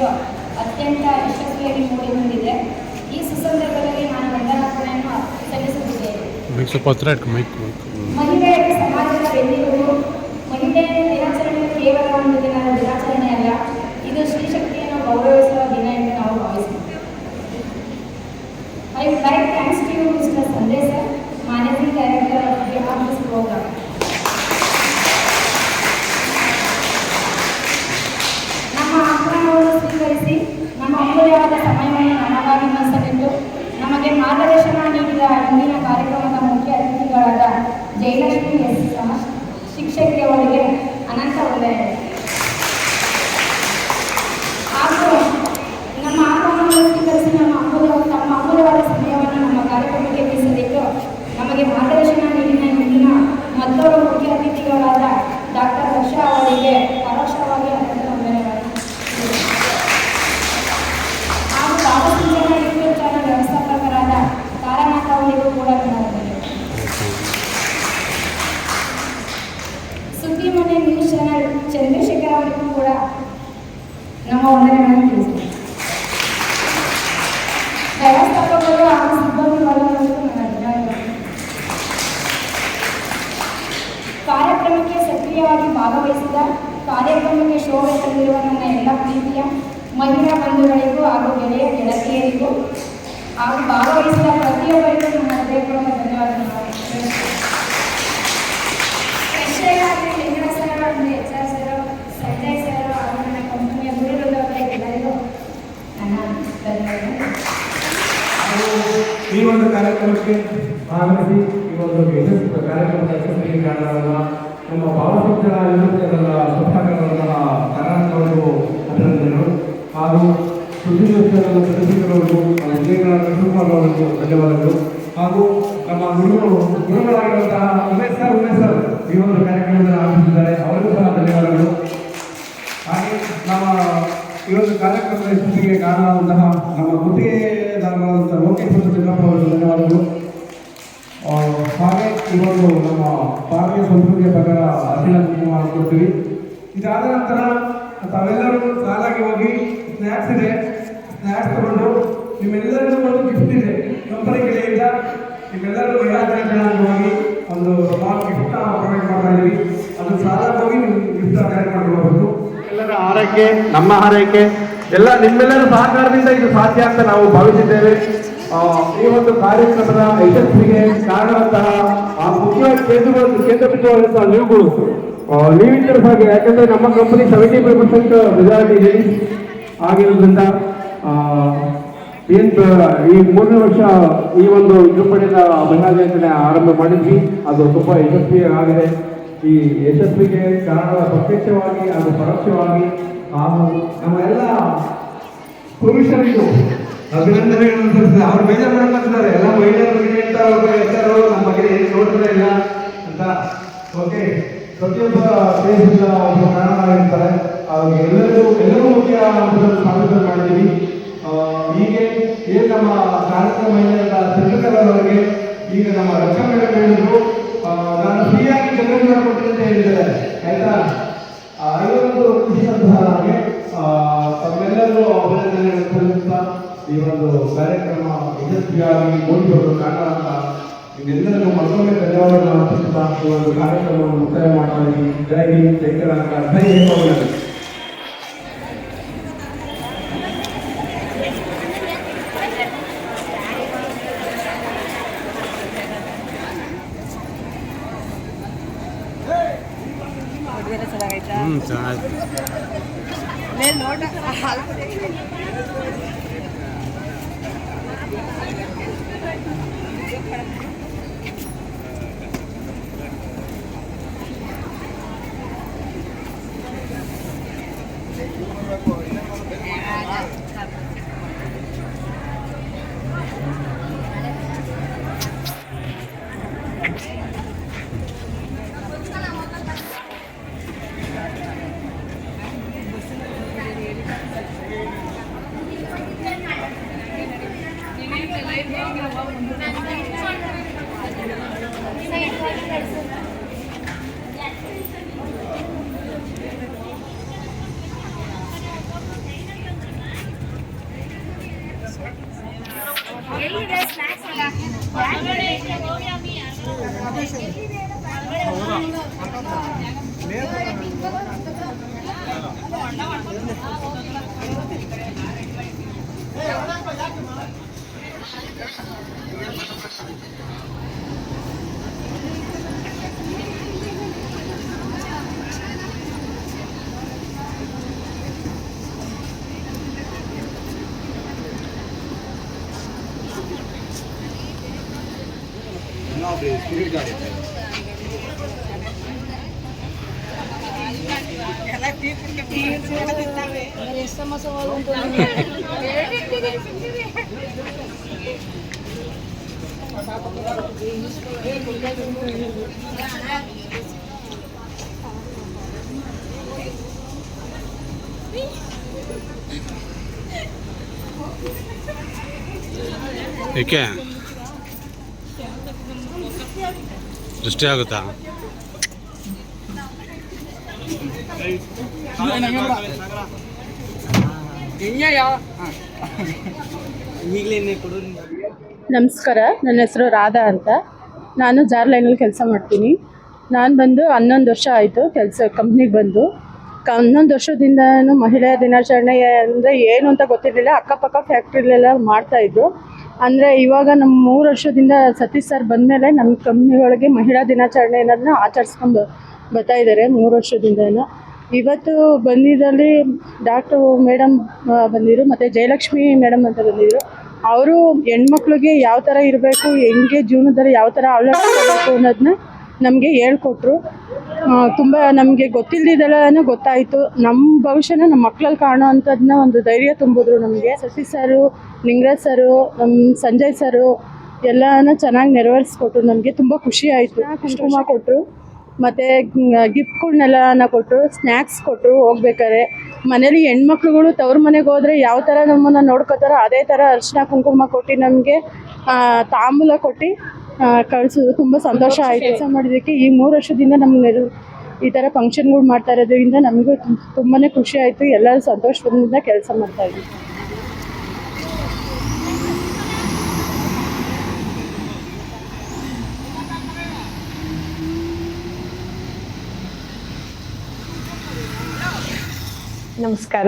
ಕಾರ್ಯಕ್ರಮಗಳು ಅತ್ಯಂತ ಯಶಸ್ವಿಯಾಗಿ ಮೂಡಿಬಂದಿದೆ. ಈ ಸುಸಂದರ್ಭದಲ್ಲಿ ನಾನು ವಂದನಾರ್ಪಣೆಯನ್ನು ಸಲ್ಲಿಸುತ್ತಿದ್ದೇನೆ. ಮಹಿಳೆಯರು ಸಮಾಜದ ಬೆನ್ನೆಲುಬು. ಮಹಿಳೆಯ ದಿನಾಚರಣೆ ಕೇವಲ ಒಂದು ದಿನದ ದಿನಾಚರಣೆ ಅಲ್ಲ, ಇದು ಸ್ತ್ರೀಶಕ್ತಿಯನ್ನು ಗೌರವಿಸುವ ದಿನ ಎಂದು ನಾವು ಭಾವಿಸುತ್ತೇವೆ. I would like thanks to you, Mr. Sanjay sir, Managing Director of this program. ನಮ್ಮ ಆಹ್ವಾನವನ್ನು ಸ್ವೀಕರಿಸಿ ನಮ್ಮ ಅಮೂಲ್ಯವಾದ ಸಮಯವನ್ನು ನಮಗಾಗಿ ಮೀಸಲಿಟ್ಟು ನಮಗೆ ಮಾರ್ಗದರ್ಶನ ನೀಡಿದ ಇಂದಿನ ಕಾರ್ಯಕ್ರಮದ ಮುಖ್ಯ ಅತಿಥಿಗಳಾದ ಜಯಲಕ್ಷ್ಮಿ ಎಸ್ ಶಿಕ್ಷಕಿಯವರಿಗೆ ಅನಂತ ವಂದನೆಗಳು. ಹಾಗೂ ನಮ್ಮ ಆಹ್ವಾನವನ್ನು ಸ್ವೀಕರಿಸಿ ತಮ್ಮ ಅಮೂಲ್ಯವಾದ ಸಮಯವನ್ನು ನಮ್ಮ ಕಾರ್ಯಕ್ರಮಕ್ಕೆ ಮೀಸಲಿಟ್ಟು ನಮಗೆ ಮಾರ್ಗದರ್ಶನ ನೀಡಿದ ಇಂದಿನ ಮತ್ತೊಬ್ಬ ಮುಖ್ಯ ಅತಿಥಿಗಳಾದ ಡಾಕ್ಟರ್ ವರ್ಷಾ ಅವರಿಗೆ ಪರೋಕ್ಷವಾಗಿ ಅನಂತ ವಂದನೆಗಳು. ಹಾಗೂ ಭಾವಸಿಂಚನ ಯೂಟ್ಯೂಬ್ ಚಾನಲ್ ವ್ಯವಸ್ಥಾಪಕರಾದ ತಾರಾನಾಥ ಅವರಿಗೂ ಕೂಡ ನನ್ನ ವಂದನೆಗಳು. ಸುದ್ದಿಮನೆ ನ್ಯೂಸ್ ಚಾನಲ್ ಚಂದ್ರಶೇಖರ್ ಅವರಿಗೂ ಕೂಡ ನಮ್ಮ ವಂದನೆಗಳನ್ನು ತಿಳಿಸಿದೆ. ವ್ಯವಸ್ಥಾಪಕರು ಹಾಗೂ ಸಿಬ್ಬಂದಿ ವರ್ಗದವರಿಗೂ ನನ್ನ ಧನ್ಯವಾದಗಳು. ಕಾರ್ಯಕ್ರಮಕ್ಕೆ ಸಕ್ರಿಯವಾಗಿ ಭಾಗವಹಿಸಿದ ಕಾರ್ಯಕ್ರಮಕ್ಕೆ ಶೋಭೆ ತಂದಿರುವ ನನ್ನ ಎಲ್ಲ ಪ್ರೀತಿಯ ಮಹಿಳಾ ಬಂಧುಗಳಿಗೂ ಹಾಗೂ ಗೆಳೆಯ ಗೆಳತಿಯರಿಗೂ ಹಾಗೂ ಭಾಗವಹಿಸಿದ ಪ್ರತಿಯೊಬ್ಬರಿಗೂ ನನ್ನ ಹೃದಯಪೂರ್ವಕ ಧನ್ಯವಾದಗಳು. ಸ್ಪೆಷಲಾಗಿ ಶ್ರೀನಿವಾಸ ಸರ್ ಅಂದರೆ HR ಸರ್, ಸಂಜಯ್ ಸರ್ ಹಾಗೂ ನನ್ನ ಕಂಪನಿಯ ಗುರುಗಳವರಿಗೆಲ್ಲರಿಗೂ ನನ್ನ ಧನ್ಯವಾದಗಳು. ಈ ಒಂದು ಕಾರ್ಯಕ್ರಮಕ್ಕೆ ಆಗಮಿಸಿ ಈ ಒಂದು ಕಾರ್ಯಕ್ರಮದ ಯಶಸ್ವಿಗೆ ಕಾರಣವಾದ ನಮ್ಮ ಭಾವಚಿತ್ರ ಯುವತಿಯರ ಸಂಸ್ಥಾಪಕರಾದ ಕರ್ನಾಟಕವರೆಗೂ ಅಭಿನಂದನೆಗಳು ಹಾಗೂ ಸುದ್ದಿ ವ್ಯವಸ್ಥೆಗಳ ಪ್ರತಿನಿಧಿಗಳವರಿಗೂ ವಿಜಯಕುಮಾರ್ ಅವರಿಗೂ ಧನ್ಯವಾದಗಳು. ಹಾಗೂ ನಮ್ಮ ಗುರುಗಳಾಗಿರುವಂತಹ ಉಮೇಶ್ ಸರ್ ಈ ಒಂದು ಕಾರ್ಯಕ್ರಮದಲ್ಲಿ ಆಗಮಿಸಿದ್ದಾರೆ, ಅವರಿಗೂ ಸಹ ಧನ್ಯವಾದಗಳು. ಹಾಗೆ ನಮ್ಮ ಈ ಒಂದು ಕಾರ್ಯಕ್ರಮದ ಯಶಸ್ಸಿಗೆ ಕಾರಣವಾದಂತಹ ನಮ್ಮ ಗುತ್ತಿಗೆದಾರರಾದಂತಹ ಲೋಕೇಶ್ ಚಿಕ್ಕಪ್ಪ ಅವರಿಗೆ ಧನ್ಯವಾದಗಳು. ಹಾಗೆ ಈ ಒಂದು ನಮ್ಮ ಭಾರತೀಯ ಸಂಸ್ಕೃತಿಯ ಪ್ರಕಾರ ಅರ್ಜುನ ಕುಮಾರ್ ಕೊಡ್ತೀವಿ. ಇದಾದ ನಂತರ ತಾವೆಲ್ಲರೂ ಸಾಲಾಗಿ ಹೋಗಿ ಸ್ನ್ಯಾಕ್ಸ್ ಇದೆ, ಸ್ನ್ಯಾಕ್ಸ್ ತಗೊಂಡು ನಿಮ್ಮೆಲ್ಲರಿಗೂ ಒಂದು ಗಿಫ್ಟ್ ಇದೆ ಕಂಪನಿ ಕಡೆಯಿಂದ. ನಿಮ್ಮೆಲ್ಲರೂ ಮಹಿಳಾ ದಿನಾಚರಣೆಗಾಗಿ ಒಂದು ಸ್ಮಾಲ್ ಗಿಫ್ಟ್ ಪ್ರೊವೈಡ್ ಮಾಡ್ತಾ ಇದ್ದೀವಿ. ಅದು ಸಾಲಾಗಿ ಹೋಗಿ ನೀವು ಗಿಫ್ಟ್ ಕಲೆಕ್ಟ್ ಮಾಡ್ಕೊಳ್ಬೇಕು. ಎಲ್ಲರ ಆರೈಕೆ, ನಮ್ಮ ಆರೈಕೆ ಎಲ್ಲ ನಿಮ್ಮೆಲ್ಲರ ಸಹಕಾರದಿಂದ ಇದು ಸಾಧ್ಯ ಅಂತ ನಾವು ಭಾವಿಸಿದ್ದೇವೆ. ಈ ಒಂದು ಕಾರ್ಯಕ್ರಮದ ಯಶಸ್ವಿಗೆ ಕಾರಣವಂತಹ ಆ ಮುಖ್ಯವಾಗಿ ಕೇಂದ್ರಬಿಂದುವಾದಂತಹ ನೀವುಗಳು ನೀವಿದ್ದರೂ ಹಾಗೆ, ಯಾಕಂದ್ರೆ ನಮ್ಮ ಕಂಪನಿ 75% ಮೆಜಾರಿಟಿ ಲೇಡೀಸ್ ಆಗಿರೋದ್ರಿಂದ ಈ 3ನೇ ವರ್ಷ ಈ ಒಂದು ವಿಜೃಂಭಣೆಯ ಮಹಿಳಾ ದಿನಾಚರಣೆ ಆರಂಭ ಮಾಡಿದ್ವಿ. ಅದು ತುಂಬ ಯಶಸ್ವಿಯಾಗಿದೆ. ಈ ಯಶಸ್ವಿಗೆ ಕಾರಣ ಪ್ರತ್ಯಕ್ಷವಾಗಿ ಹಾಗೂ ಪರೋಕ್ಷವಾಗಿ ಹಾಗೂ ನಮ್ಮ ಎಲ್ಲ ಪುರುಷರಿಗೂ ಅಭಿನಂದನೆಗಳನ್ನು ಸಲ್ಲಿಸಿದ್ದಾರೆ. ಅವ್ರು ಬೇಜಾರು ಮಾಡ್ಕೊಳ್ತಿದ್ದಾರೆ, ಎಲ್ಲ ಮಹಿಳೆಯರು ಹೇಳ್ತಾರೋ ನಮ್ಮ ಬಗ್ಗೆ ಏನು ನೋಡ್ತಾ ಇಲ್ಲ ಅಂತ. ಓಕೆ, ಪ್ರತಿಯೊಬ್ಬ ದೇಶದ ಒಬ್ಬ ಕಾರಣವಾಗಿರ್ತಾರೆ. ಎಲ್ಲರೂ ಮುಖ್ಯ ಅಂಶವನ್ನು ಸ್ವಾಗತ ಮಾಡಿದ್ದೀವಿ. ಹೀಗೆ ಏನು ನಮ್ಮ ಕಾರ್ಯಕ್ರಮ ಮಹಿಳೆಯರ ಚಿತ್ರಕಲವರೆಗೆ ಈಗ ನಮ್ಮ ರಕ್ಷಾ ಮೇಡಮ್ ಹೇಳಿದ್ರು, ನಾನು ಫ್ರೀಯಾಗಿ ಕನ್ವೆನ್ಸ್ ಮಾಡಿಕೊಡ್ತೀನಿ ಅಂತ ಹೇಳಿದ್ದಾರೆ. ಆಯ್ತಾ, ಐವತ್ತು ಖುಷಿಯಂತಹಾಗೆ ತಮ್ಮೆಲ್ಲರೂ ಅಭಿನಂದನೆಗಳನ್ನು ಸಲ್ಲಿಸುತ್ತಾ ಈ ಒಂದು ಕಾರ್ಯಕ್ರಮ ಯಶಸ್ವಿಯಾಗಿ ಮೂಡಿಬರಲು ಕಾರಣ ನಿಮ್ಮೆಲ್ಲರಿಗೂ ಮತ್ತೊಮ್ಮೆ ಧನ್ಯವಾದಗಳನ್ನು ಅರ್ಪಿಸುತ್ತಾ ಈ ಒಂದು ಕಾರ್ಯಕ್ರಮವನ್ನು ಮುಕ್ತಾಯ ಮಾಡ್ತಾ ಇದ್ದೀವಿ. ಜೈ ಹಿಂದ್, ಜೈ ಕರ್ನಾಟಕ, ಜೈ ಹೇಮವತಿ. Thank you. ಏಕೆ ದೃಷ್ಟಿ ಆಗುತ್ತಾ? ನಮಸ್ಕಾರ, ನನ್ನ ಹೆಸರು ರಾಧಾ ಅಂತ. ನಾನು ಜಾರ್ ಲೈನಲ್ಲಿ ಕೆಲಸ ಮಾಡ್ತೀನಿ. ನಾನು ಬಂದು 11 ವರ್ಷ ಆಯಿತು ಕಂಪ್ನಿಗೆ ಬಂದು. 11 ವರ್ಷದಿಂದ ಮಹಿಳೆಯರ ದಿನಾಚರಣೆ ಅಂದರೆ ಏನು ಅಂತ ಗೊತ್ತಿರಲಿಲ್ಲ. ಅಕ್ಕಪಕ್ಕ ಫ್ಯಾಕ್ಟ್ರಿಲೆಲ್ಲ ಮಾಡ್ತಾಯಿದ್ರು. ಅಂದರೆ ಇವಾಗ ನಮ್ಮ 3 ವರ್ಷದಿಂದ ಸತೀಶ್ ಸರ್ ಬಂದಮೇಲೆ ನಮ್ಮ ಕಂಪ್ನಿಗಳಿಗೆ ಮಹಿಳಾ ದಿನಾಚರಣೆ ಅನ್ನೋದನ್ನ ಆಚರಿಸ್ಕೊಂಡು ಬರ್ತಾ ಇದ್ದಾರೆ 3 ವರ್ಷದಿಂದನೂ. ಇವತ್ತು ಬಂದಿದ್ದಲ್ಲಿ ಡಾಕ್ಟ್ರು ಮೇಡಮ್ ಬಂದಿದ್ರು, ಮತ್ತು ಜಯಲಕ್ಷ್ಮಿ ಮೇಡಮ್ ಅಂತ ಬಂದಿದ್ರು. ಅವರು ಹೆಣ್ಮಕ್ಳಿಗೆ ಯಾವ ಥರ ಇರಬೇಕು, ಹೆಂಗೆ ಜೀವನದಲ್ಲಿ ಯಾವ ಥರ ಅಳವಡಿಸ್ಕೋಬೇಕು ಅನ್ನೋದನ್ನ ನಮಗೆ ಹೇಳ್ಕೊಟ್ರು. ತುಂಬ ನಮಗೆ ಗೊತ್ತಿಲ್ಲದಿದ್ದೆಲ್ಲನೂ ಗೊತ್ತಾಯಿತು. ನಮ್ಮ ಭವಿಷ್ಯನ ನಮ್ಮ ಮಕ್ಕಳಲ್ಲಿ ಕಾಣೋ ಅಂಥದ್ದನ್ನ ಒಂದು ಧೈರ್ಯ ತುಂಬಿದ್ರು ನಮಗೆ. ಶಶಿ ಸರು, ನಿಂಗರಾಜ್ ಸರು, ನಮ್ಮ ಸಂಜಯ್ ಸರು ಎಲ್ಲನೂ ಚೆನ್ನಾಗಿ ನೆರವೇರಿಸ್ಕೊಟ್ರು. ನಮಗೆ ತುಂಬ ಖುಷಿ ಆಯಿತು. ಕುಂಕುಮ ಕೊಟ್ಟರು, ಮತ್ತು ಗಿಫ್ಟ್ಗಳ್ನೆಲ್ಲನ ಕೊಟ್ಟರು, ಸ್ನ್ಯಾಕ್ಸ್ ಕೊಟ್ಟರು. ಹೋಗ್ಬೇಕಾದ್ರೆ ಮನೇಲಿ ಹೆಣ್ಮಕ್ಳುಗಳು ತವ್ರ ಮನೆಗೆ ಹೋದರೆ ಯಾವ ಥರ ನಮ್ಮನ್ನು ನೋಡ್ಕೋತಾರೋ ಅದೇ ಥರ ಅರಿಶಿನ ಕುಂಕುಮ ಕೊಟ್ಟು ನಮಗೆ ತಾಂಬೂಲ ಕೊಟ್ಟು ಕಳಿಸಿದ್ರು. ತುಂಬ ಸಂತೋಷ ಆಯಿತು. ಕೆಲಸ ಮಾಡಿದ್ದಕ್ಕೆ ಈ 3 ವರ್ಷದಿಂದ ನಮ್ಗೆ ಈ ಥರ ಫಂಕ್ಷನ್ಗಳು ಮಾಡ್ತಾ ಇರೋದ್ರಿಂದ ನಮಗೂ ತುಂಬಾ ಖುಷಿ ಆಯಿತು. ಎಲ್ಲರೂ ಸಂತೋಷದಿಂದ ಕೆಲಸ ಮಾಡ್ತಾಯಿದ್ವಿ. ನಮಸ್ಕಾರ,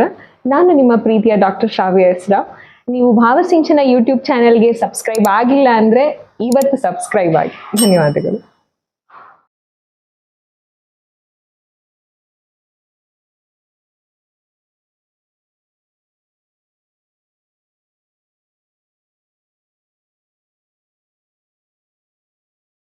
ನಾನು ನಿಮ್ಮ ಪ್ರೀತಿಯ ಡಾಕ್ಟರ್ ಶ್ರಾವ್ಯ ಹೆಸ್ರ. ನೀವು ಭಾವಸಿಂಚನ ಯೂಟ್ಯೂಬ್ ಚಾನೆಲ್ಗೆ ಸಬ್ಸ್ಕ್ರೈಬ್ ಆಗಿಲ್ಲ ಅಂದರೆ ಇವತ್ತು ಸಬ್ಸ್ಕ್ರೈಬ್ ಆಗಿ. ಧನ್ಯವಾದಗಳು.